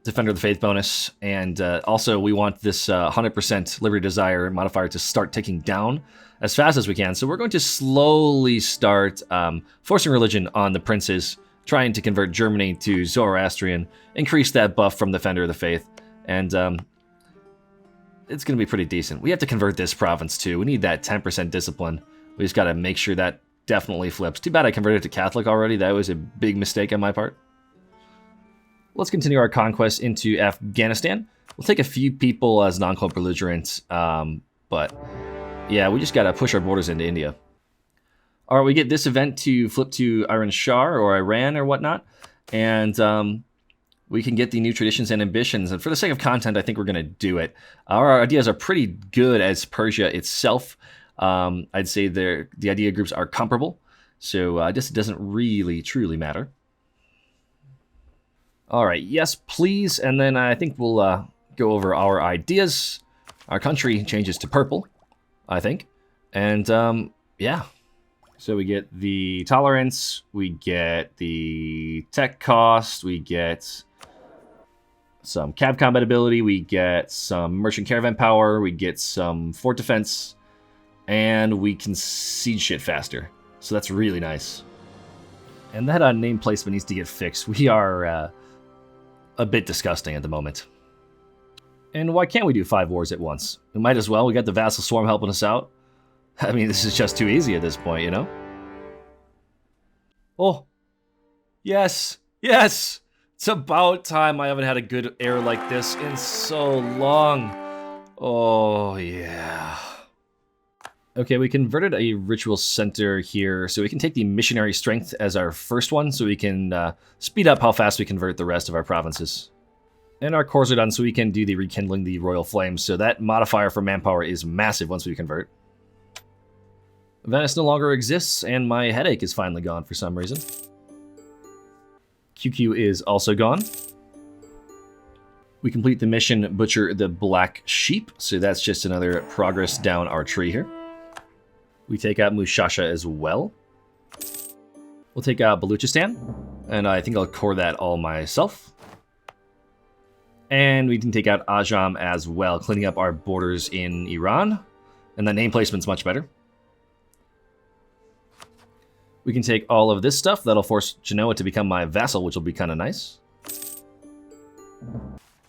Defender of the Faith bonus, and also we want this 100% Liberty Desire modifier to start ticking down as fast as we can. So we're going to slowly start forcing religion on the princes, trying to convert Germany to Zoroastrian, increase that buff from Defender of the Faith, and it's going to be pretty decent. We have to convert this province too. We need that 10% discipline. We just got to make sure that definitely flips. Too bad I converted to Catholic already. That was a big mistake on my part. Let's continue our conquest into Afghanistan. We'll take a few people as non-co-belligerents, but yeah, we just got to push our borders into India. All right, we get this event to flip to Iran Shah or Iran or whatnot, and we can get the new traditions and ambitions. And for the sake of content, I think we're going to do it. Our ideas are pretty good as Persia itself. I'd say the idea groups are comparable, so this doesn't really truly matter. All right, yes, please, and then I think we'll go over our ideas. Our country changes to purple, I think, and yeah. So we get the tolerance, we get the tech cost, we get some cab compatibility, we get some merchant caravan power, we get some fort defense, and we can siege shit faster. So that's really nice. And that name placement needs to get fixed. We are a bit disgusting at the moment. And why can't we do 5 wars at once? We might as well. We got the Vassal Swarm helping us out. I mean, this is just too easy at this point, you know? Oh, yes, yes! It's about time. I haven't had a good air like this in so long. Oh, yeah. Okay, we converted a ritual center here, so we can take the missionary strength as our first one, so we can speed up how fast we convert the rest of our provinces. And our cores are done, so we can do the rekindling the royal flames, so that modifier for manpower is massive once we convert. Venice no longer exists, and my headache is finally gone for some reason. QQ is also gone. We complete the mission Butcher the Black Sheep, so that's just another progress down our tree here. We take out Mushasha as well. We'll take out Baluchistan, and I think I'll core that all myself. And we can take out Ajam as well, cleaning up our borders in Iran. And that name placement's much better. We can take all of this stuff. That'll force Genoa to become my vassal, which will be kind of nice.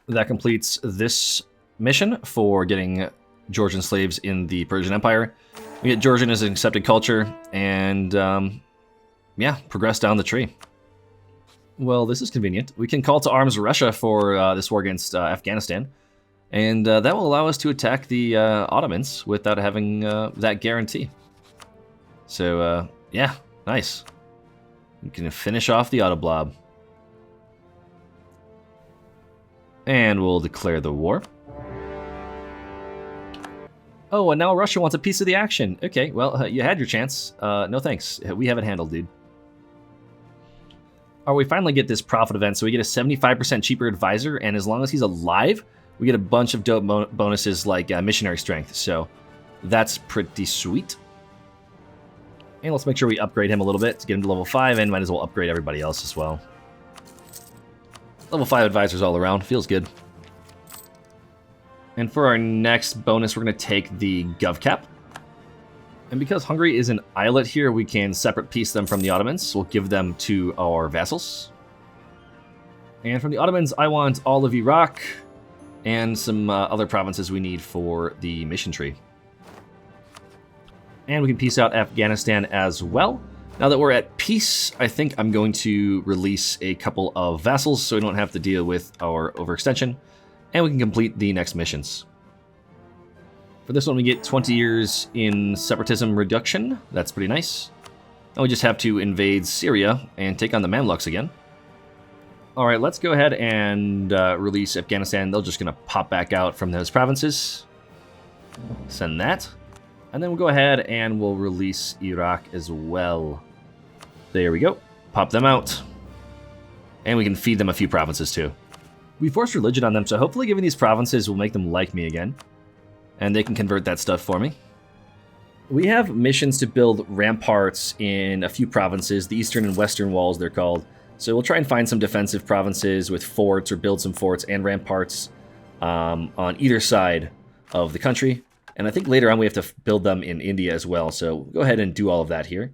That completes this mission for getting Georgian slaves in the Persian Empire. We get Georgian as an accepted culture, and yeah, progress down the tree. Well, this is convenient. We can call to arms Russia for this war against Afghanistan, and that will allow us to attack the Ottomans without having that guarantee. So, yeah, nice. We can finish off the Autoblob. And we'll declare the war. Oh, and now Russia wants a piece of the action. Okay, well, you had your chance. No thanks. We have it handled, dude. Or we finally get this profit event, so we get a 75% cheaper advisor, and as long as he's alive, we get a bunch of dope bonuses like missionary strength, so that's pretty sweet. And let's make sure we upgrade him a little bit to get him to level 5, and might as well upgrade everybody else as well. Level 5 advisors all around, feels good. And for our next bonus, we're going to take the GovCap. And because Hungary is an islet here, we can separate piece them from the Ottomans. We'll give them to our vassals. And from the Ottomans, I want all of Iraq and some other provinces we need for the mission tree. And we can piece out Afghanistan as well. Now that we're at peace, I think I'm going to release a couple of vassals so we don't have to deal with our overextension, and we can complete the next missions. For this one, we get 20 years in separatism reduction. That's pretty nice. Now we just have to invade Syria and take on the Mamluks again. All right, let's go ahead and release Afghanistan. They're just going to pop back out from those provinces. Send that. And then we'll go ahead and we'll release Iraq as well. There we go. Pop them out. And we can feed them a few provinces too. We forced religion on them, so hopefully giving these provinces will make them like me again. And they can convert that stuff for me. We have missions to build ramparts in a few provinces, the eastern and western walls they're called. So we'll try and find some defensive provinces with forts or build some forts and ramparts on either side of the country. And I think later on we have to build them in India as well. So we'll go ahead and do all of that here.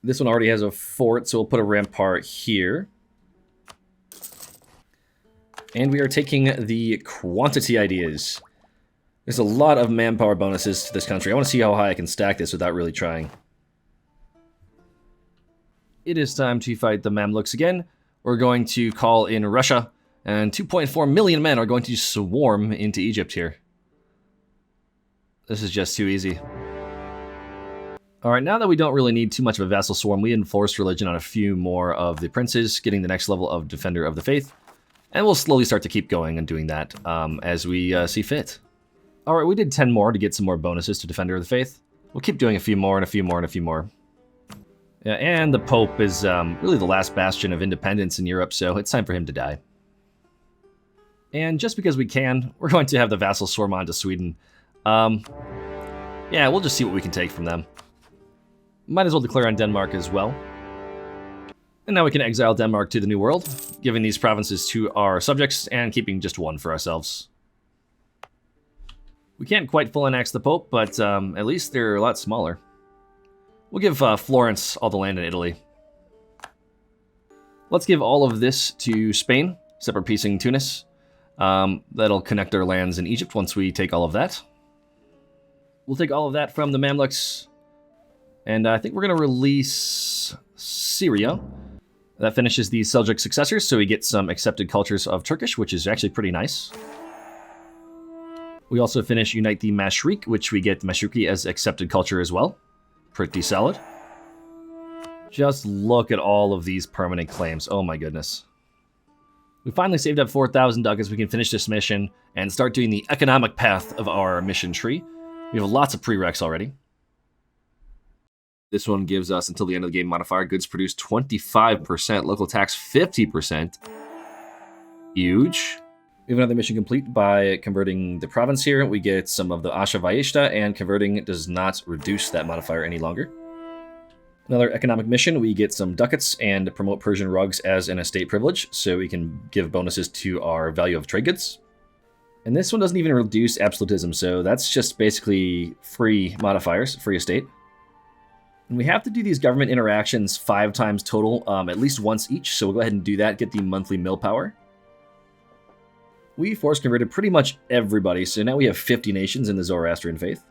This one already has a fort, so we'll put a rampart here. And we are taking the quantity ideas. There's a lot of manpower bonuses to this country. I want to see how high I can stack this without really trying. It is time to fight the Mamluks again. We're going to call in Russia, and 2.4 million men are going to swarm into Egypt here. This is just too easy. Alright, now that we don't really need too much of a vassal swarm, we enforced religion on a few more of the princes, getting the next level of Defender of the Faith. And we'll slowly start to keep going and doing that as we see fit. Alright, we did 10 more to get some more bonuses to Defender of the Faith. We'll keep doing a few more and a few more and a few more. Yeah, and the Pope is really the last bastion of independence in Europe, so it's time for him to die. And just because we can, we're going to have the vassal swarm on to Sweden. Yeah, we'll just see what we can take from them. Might as well declare on Denmark as well. And now we can exile Denmark to the New World, giving these provinces to our subjects and keeping just one for ourselves. We can't quite full annex the Pope, but at least they're a lot smaller. We'll give Florence all the land in Italy. Let's give all of this to Spain, separate piecing Tunis. That'll connect our lands in Egypt once we take all of that. We'll take all of that from the Mamluks. And I think we're going to release Syria. That finishes the Seljuk successors, so we get some accepted cultures of Turkish, which is actually pretty nice. We also finish Unite the Mashriq, which we get Mashriqi as accepted culture as well. Pretty solid. Just look at all of these permanent claims. Oh my goodness. We finally saved up 4,000 ducats. We can finish this mission and start doing the economic path of our mission tree. We have lots of prereqs already. This one gives us until the end of the game modifier. Goods produced 25%, local tax 50%. Huge. We have another mission complete by converting the province here. We get some of the Asha Vayeshta, and converting does not reduce that modifier any longer. Another economic mission, we get some ducats and promote Persian rugs as an estate privilege, so we can give bonuses to our value of trade goods. And this one doesn't even reduce absolutism, so that's just basically free modifiers, free estate. And we have to do these government interactions 5 times total, at least once each, so we'll go ahead and do that, get the monthly mill power. We force converted pretty much everybody, so now we have 50 nations in the Zoroastrian faith.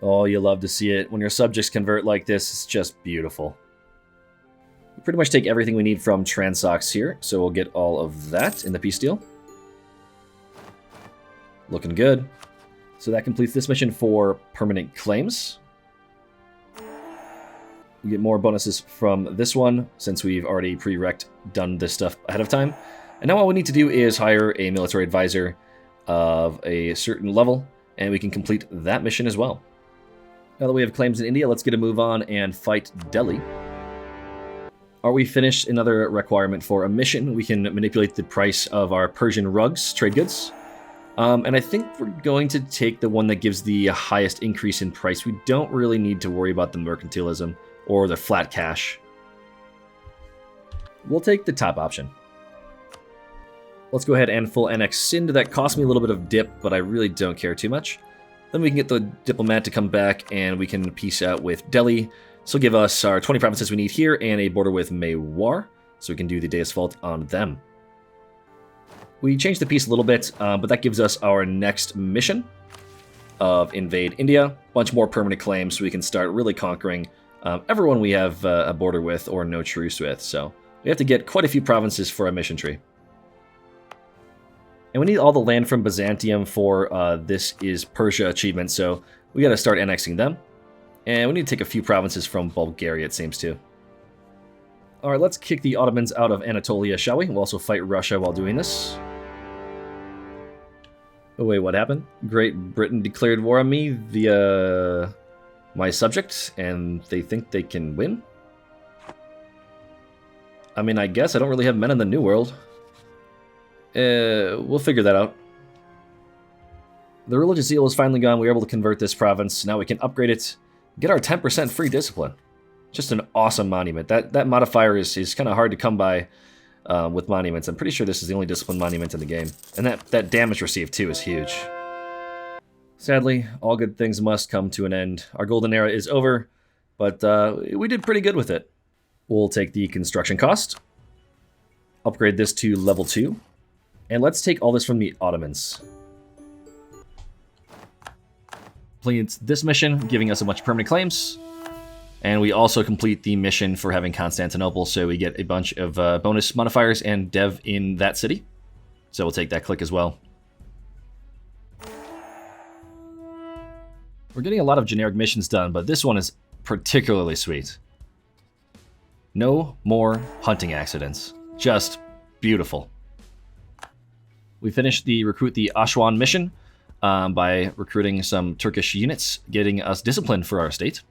Oh, you love to see it. When your subjects convert like this, it's just beautiful. We pretty much take everything we need from Transox here, so we'll get all of that in the peace deal. Looking good. So that completes this mission for permanent claims. We get more bonuses from this one, since we've already pre-rect done this stuff ahead of time. And now all we need to do is hire a military advisor of a certain level, and we can complete that mission as well. Now that we have claims in India, let's get a move on and fight Delhi. Are we finished another requirement for a mission? We can manipulate the price of our Persian rugs, trade goods. And I think we're going to take the one that gives the highest increase in price. We don't really need to worry about the mercantilism or the flat cash. We'll take the top option. Let's go ahead and full annex Sind. That cost me a little bit of dip, but I really don't care too much. Then we can get the diplomat to come back, and we can peace out with Delhi. This will give us our 20 provinces we need here, and a border with Mewar, so we can do the Deus Vult on them. We changed the peace a little bit, but that gives us our next mission. of invade India. Bunch more permanent claims so we can start really conquering everyone we have a border with or no truce with. So we have to get quite a few provinces for our mission tree. And we need all the land from Byzantium for this is Persia achievement, so we got to start annexing them. And we need to take a few provinces from Bulgaria, it seems to. Alright, let's kick the Ottomans out of Anatolia, shall we? We'll also fight Russia while doing this. Oh wait, what happened? Great Britain declared war on me via my subjects, and they think they can win? I mean, I guess I don't really have men in the New World. We'll figure that out. The religious zeal is finally gone. We were able to convert this province. Now we can upgrade it. Get our 10% free discipline. Just an awesome monument. That modifier is kind of hard to come by with monuments. I'm pretty sure this is the only discipline monument in the game. And that damage received too is huge. Sadly, all good things must come to an end. Our golden era is over, but we did pretty good with it. We'll take the construction cost. Upgrade this to level 2. And let's take all this from the Ottomans. Complete this mission, giving us a bunch of permanent claims. And we also complete the mission for having Constantinople, so we get a bunch of bonus modifiers and dev in that city. So we'll take that click as well. We're getting a lot of generic missions done, but this one is particularly sweet. No more hunting accidents. Just beautiful. We finished the recruit the Aswan mission by recruiting some Turkish units, getting us discipline for our state.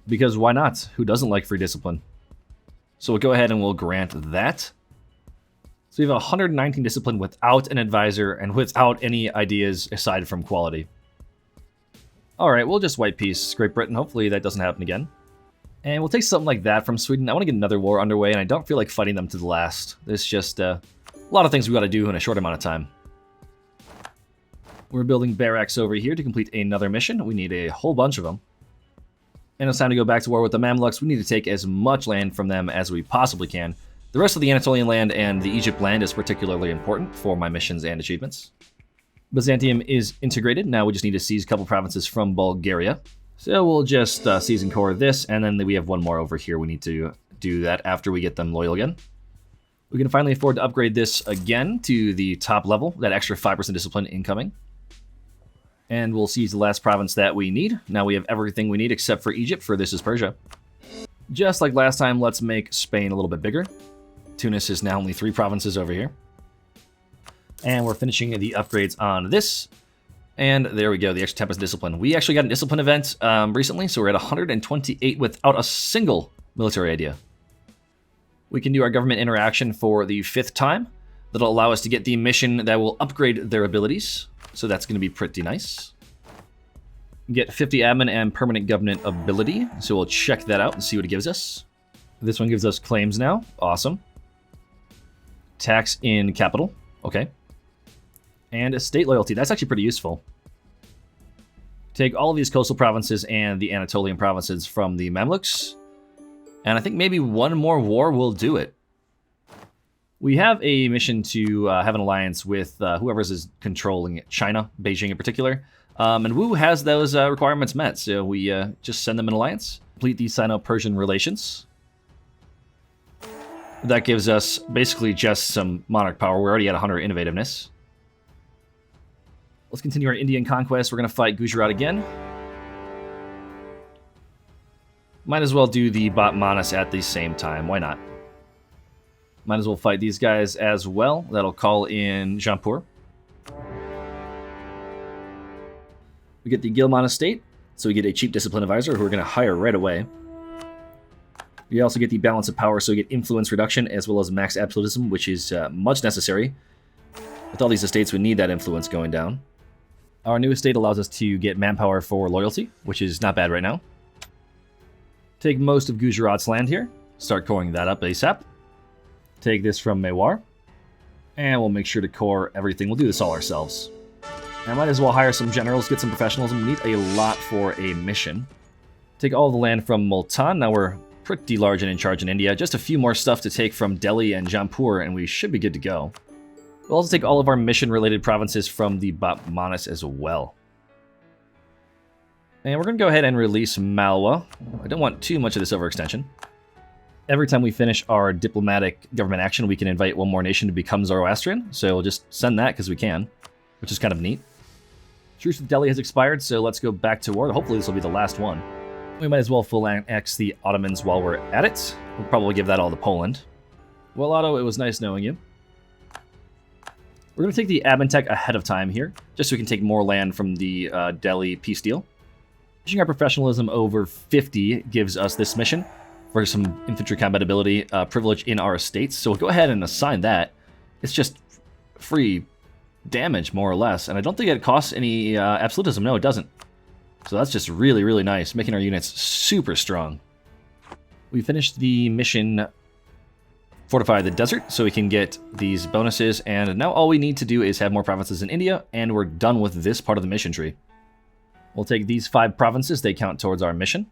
Because why not? Who doesn't like free discipline? So we'll go ahead and we'll grant that. So we have 119 discipline without an advisor and without any ideas aside from quality. Alright, we'll just white peace Great Britain. Hopefully that doesn't happen again. And we'll take something like that from Sweden. I want to get another war underway, and I don't feel like fighting them to the last. There's just a lot of things we got to do in a short amount of time. We're building barracks over here to complete another mission. We need a whole bunch of them. And it's time to go back to war with the Mamluks. We need to take as much land from them as we possibly can. The rest of the Anatolian land and the Egypt land is particularly important for my missions and achievements. Byzantium is integrated. Now we just need to seize a couple provinces from Bulgaria. So we'll just seize and core this, and then we have one more over here. We need to do that after we get them loyal again. We can finally afford to upgrade this again to the top level, that extra 5% discipline incoming. And we'll seize the last province that we need. Now we have everything we need except for Egypt, for this is Persia. Just like last time, let's make Spain a little bit bigger. Tunis is now only 3 provinces over here. And we're finishing the upgrades on this. And there we go, the extra 10% discipline. We actually got a discipline event recently, so we're at 128 without a single military idea. We can do our government interaction for the 5th time. That'll allow us to get the mission that will upgrade their abilities. So that's going to be pretty nice. Get 50 admin and permanent government ability. So we'll check that out and see what it gives us. This one gives us claims now. Awesome. Tax in capital. Okay. And estate loyalty. That's actually pretty useful. Take all of these coastal provinces and the Anatolian provinces from the Mamluks. And I think maybe one more war will do it. We have a mission to have an alliance with whoever is controlling China, Beijing in particular. And Wu has those requirements met, so we just send them an alliance. Complete the Sino-Persian relations. That gives us basically just some monarch power. We're already at 100 innovativeness. Let's continue our Indian conquest. We're going to fight Gujarat again. Might as well do the Batmanas at the same time. Why not? Might as well fight these guys as well. That'll call in Jampur. We get the Gilman estate, so we get a cheap discipline advisor who we're going to hire right away. We also get the balance of power, so we get influence reduction as well as max absolutism, which is much necessary. With all these estates, we need that influence going down. Our new estate allows us to get manpower for loyalty, which is not bad right now. Take most of Gujarat's land here. Start coring that up ASAP. Take this from Mewar. And we'll make sure to core everything. We'll do this all ourselves. I might as well hire some generals, get some professionalism. We need a lot for a mission. Take all the land from Multan. Now we're pretty large and in charge in India. Just a few more stuff to take from Delhi and Jampur, and we should be good to go. We'll also take all of our mission-related provinces from the Botmanis as well. And we're going to go ahead and release Malwa. I don't want too much of this overextension. Every time we finish our diplomatic government action, we can invite one more nation to become Zoroastrian. So we'll just send that because we can, which is kind of neat. Truce with Delhi has expired, so let's go back to war. Hopefully this will be the last one. We might as well full annex the Ottomans while we're at it. We'll probably give that all to Poland. Well, Otto, it was nice knowing you. We're going to take the Abentech ahead of time here, just so we can take more land from the Delhi peace deal. Pushing our professionalism over 50 gives us this mission for some infantry compatibility privilege in our estates. So we'll go ahead and assign that. It's just free damage, more or less. And I don't think it costs any absolutism. No, it doesn't. So that's just really, really nice, making our units super strong. We finished the mission Fortify the Desert, so we can get these bonuses. And now all we need to do is have more provinces in India, and we're done with this part of the mission tree. We'll take these 5 provinces. They count towards our mission.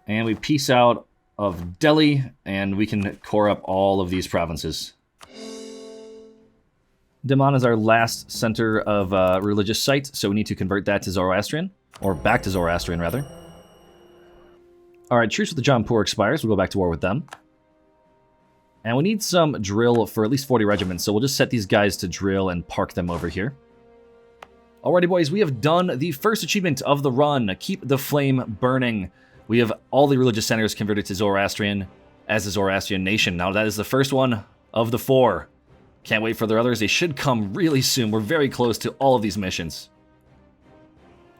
And we peace out of Delhi, and we can core up all of these provinces. Daman is our last center of religious site, so we need to convert that to Zoroastrian, or back to Zoroastrian, rather. Alright, truce with the Jaunpur expires. We'll go back to war with them. And we need some drill for at least 40 regiments, so we'll just set these guys to drill and park them over here. Alrighty, boys, we have done the first achievement of the run. Keep the flame burning. We have all the religious centers converted to Zoroastrian as the Zoroastrian Nation. Now, that is the first one of the 4. Can't wait for the others. They should come really soon. We're very close to all of these missions.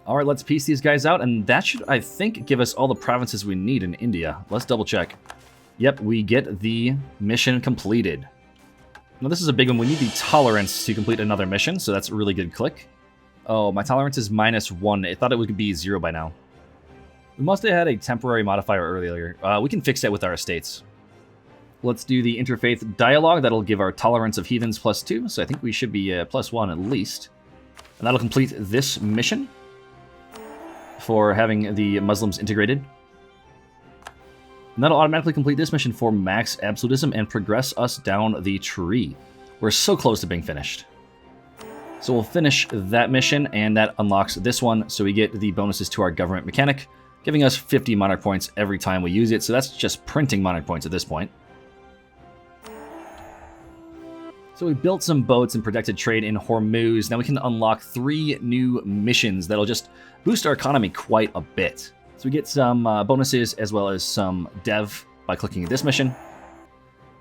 All right, let's piece these guys out, and that should, I think, give us all the provinces we need in India. Let's double check. Yep, we get the mission completed. Now, this is a big one. We need the tolerance to complete another mission, so that's a really good click. Oh, my tolerance is -1. I thought it would be 0 by now. We must have had a temporary modifier earlier. We can fix that with our estates. Let's do the interfaith dialogue. That'll give our tolerance of heathens +2, so I think we should be +1 at least. And that'll complete this mission for having the Muslims integrated. And that'll automatically complete this mission for max absolutism and progress us down the tree. We're so close to being finished. So we'll finish that mission, and that unlocks this one, so we get the bonuses to our government mechanic, giving us 50 monarch points every time we use it, so that's just printing monarch points at this point. So we built some boats and protected trade in Hormuz. Now we can unlock 3 new missions that'll just boost our economy quite a bit. So we get some bonuses as well as some dev by clicking this mission.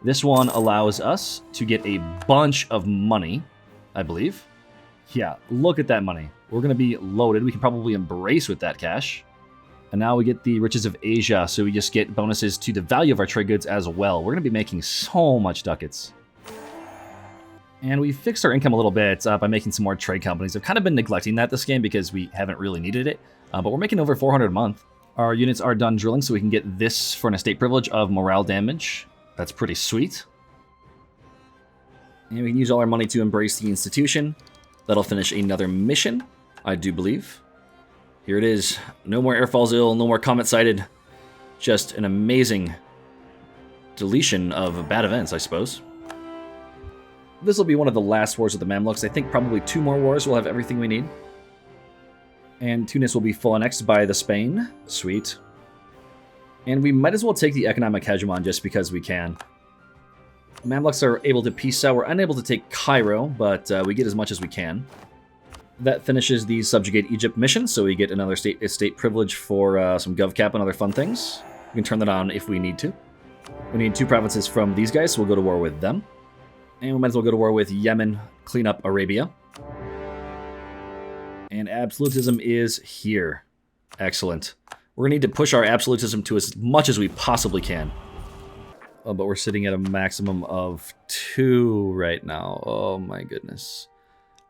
This one allows us to get a bunch of money, I believe. Yeah, look at that money. We're going to be loaded. We can probably embrace with that cash. And now we get the riches of Asia, so we just get bonuses to the value of our trade goods as well. We're going to be making so much ducats. And we fixed our income a little bit by making some more trade companies. I've kind of been neglecting that this game because we haven't really needed it. But we're making over 400 a month. Our units are done drilling, so we can get this for an estate privilege of morale damage. That's pretty sweet. And we can use all our money to embrace the institution. That'll finish another mission, I do believe. Here it is. No more airfalls ill, no more comet sighted. Just an amazing deletion of bad events, I suppose. This will be one of the last wars with the Mamluks. I think probably 2 more wars will have everything we need. And Tunis will be full annexed by the Spain. Sweet. And we might as well take the economic hegemon just because we can. Mamluks are able to peace out. We're unable to take Cairo, but we get as much as we can. That finishes the Subjugate Egypt mission, so we get another estate privilege for some gov cap and other fun things. We can turn that on if we need to. We need 2 provinces from these guys, so we'll go to war with them. And we might as well go to war with Yemen, clean up Arabia. And absolutism is here. Excellent. We're going to need to push our absolutism to as much as we possibly can. Oh, but we're sitting at a maximum of 2 right now. Oh my goodness.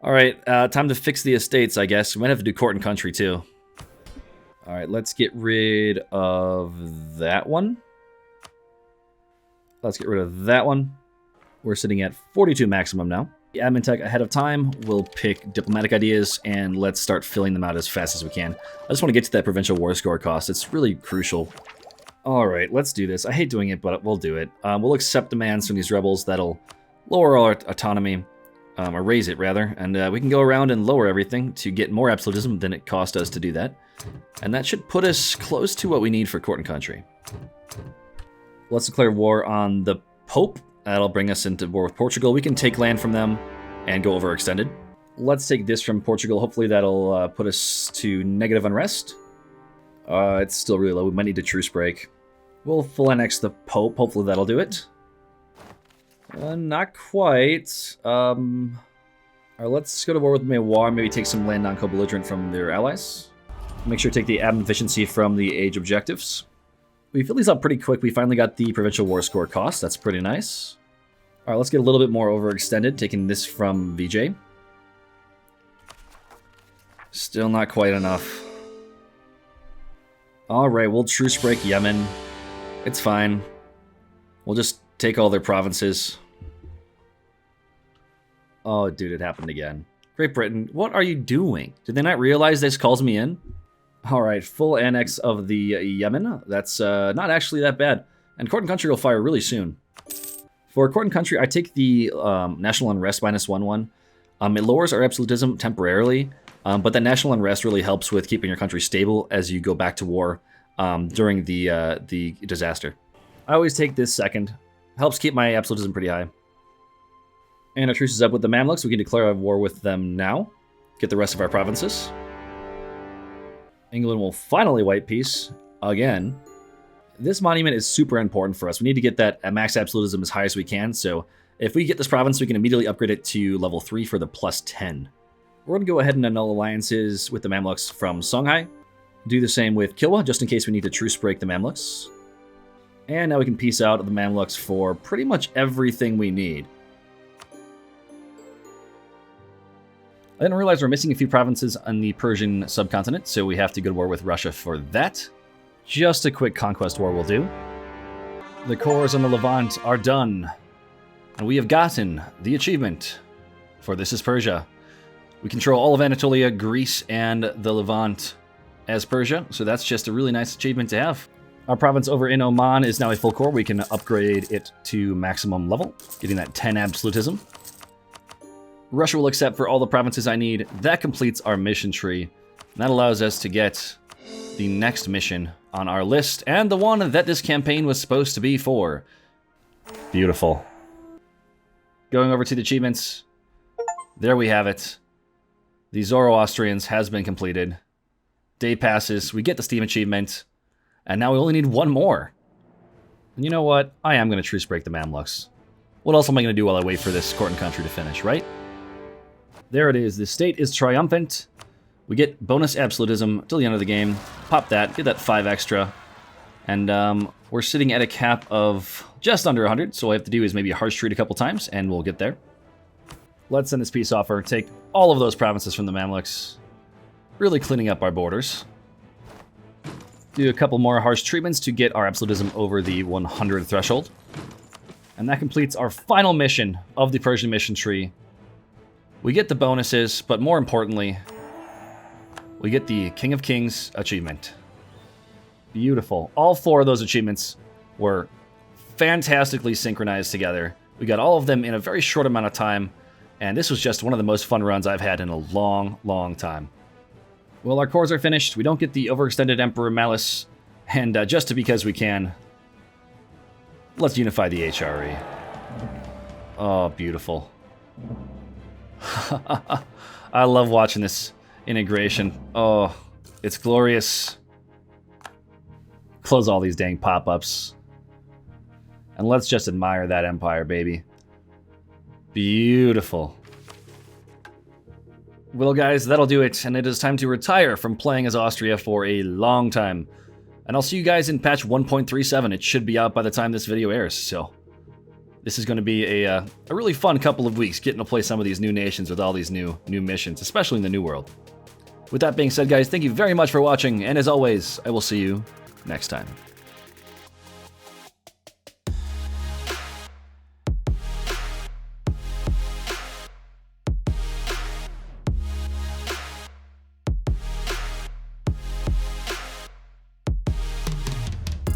All right, time to fix the estates, I guess. We might have to do court and country too. All right, let's get rid of that one. Let's get rid of that one. We're sitting at 42 maximum now. The admin tech ahead of time. We'll pick diplomatic ideas and let's start filling them out as fast as we can. I just want to get to that provincial war score cost. It's really crucial. All right, let's do this. I hate doing it, but we'll do it. We'll accept demands from these rebels. That'll lower our autonomy, or raise it rather, and we can go around and lower everything to get more absolutism than it cost us to do that. And that should put us close to what we need for court and country. Let's declare war on the Pope. That'll bring us into war with Portugal. We can take land from them and go overextended. Let's take this from Portugal. Hopefully that'll put us to negative unrest. It's still really low. We might need a truce break. We'll full annex the Pope. Hopefully that'll do it. Not quite. Alright, let's go to war with Mewar. Maybe take some land non-co-belligerent from their allies. Make sure to take the admin efficiency from the age objectives. We filled these up pretty quick. We finally got the provincial war score cost. That's pretty nice. Alright, let's get a little bit more overextended, taking this from VJ. Still not quite enough. Alright, we'll truce break Yemen. It's fine. We'll just take all their provinces. Oh, dude, it happened again. Great Britain, what are you doing? Did they not realize this calls me in? Alright, full annex of the Yemen. That's not actually that bad. And court and country will fire really soon. For court and country, I take the national unrest -1/1. It lowers our absolutism temporarily, but that national unrest really helps with keeping your country stable as you go back to war during the disaster. I always take this second. Helps keep my absolutism pretty high. And our truce is up with the Mamluks. We can declare a war with them now. Get the rest of our provinces. England will finally white peace again. This monument is super important for us. We need to get that at max absolutism as high as we can. So if we get this province, we can immediately upgrade it to level 3 for the +10. We're going to go ahead and annul alliances with the Mamluks from Songhai. Do the same with Kilwa, just in case we need to truce break the Mamluks. And now we can peace out the Mamluks for pretty much everything we need. I didn't realize we're missing a few provinces on the Persian subcontinent, so we have to go to war with Russia for that. Just a quick conquest war will do. The cores on the Levant are done. And we have gotten the achievement for This is Persia. We control all of Anatolia, Greece, and the Levant as Persia, so that's just a really nice achievement to have. Our province over in Oman is now a full core. We can upgrade it to maximum level, getting that 10 absolutism. Russia will accept for all the provinces I need. That completes our mission tree. And that allows us to get the next mission on our list, and the one that this campaign was supposed to be for. Beautiful. Going over to the achievements. There we have it. The Zoro-Austrians has been completed. Day passes, we get the Steam achievement, and now we only need one more. And you know what? I am going to truce break the Mamluks. What else am I going to do while I wait for this court and country to finish, right? There it is. The state is triumphant. We get bonus absolutism till the end of the game. Pop that, get that 5 extra. And we're sitting at a cap of just under 100, so all I have to do is maybe harsh treat a couple times, and we'll get there. Let's send this peace offer, take all of those provinces from the Mamluks. Really cleaning up our borders. Do a couple more harsh treatments to get our absolutism over the 100 threshold. And that completes our final mission of the Persian mission tree. We get the bonuses, but more importantly, we get the King of Kings achievement. Beautiful. All 4 of those achievements were fantastically synchronized together. We got all of them in a very short amount of time, and this was just one of the most fun runs I've had in a long, long time. Well, our cores are finished. We don't get the overextended Emperor Malice, and just because we can, let's unify the HRE. Oh, beautiful. I love watching this integration. Oh, it's glorious. Close all these dang pop-ups. And let's just admire that empire, baby. Beautiful. Well, guys, that'll do it, and it is time to retire from playing as Austria for a long time. And I'll see you guys in patch 1.37. It should be out by the time this video airs, so this is going to be a really fun couple of weeks getting to play some of these new nations with all these new missions, especially in the New World. With that being said, guys, thank you very much for watching, and as always, I will see you next time.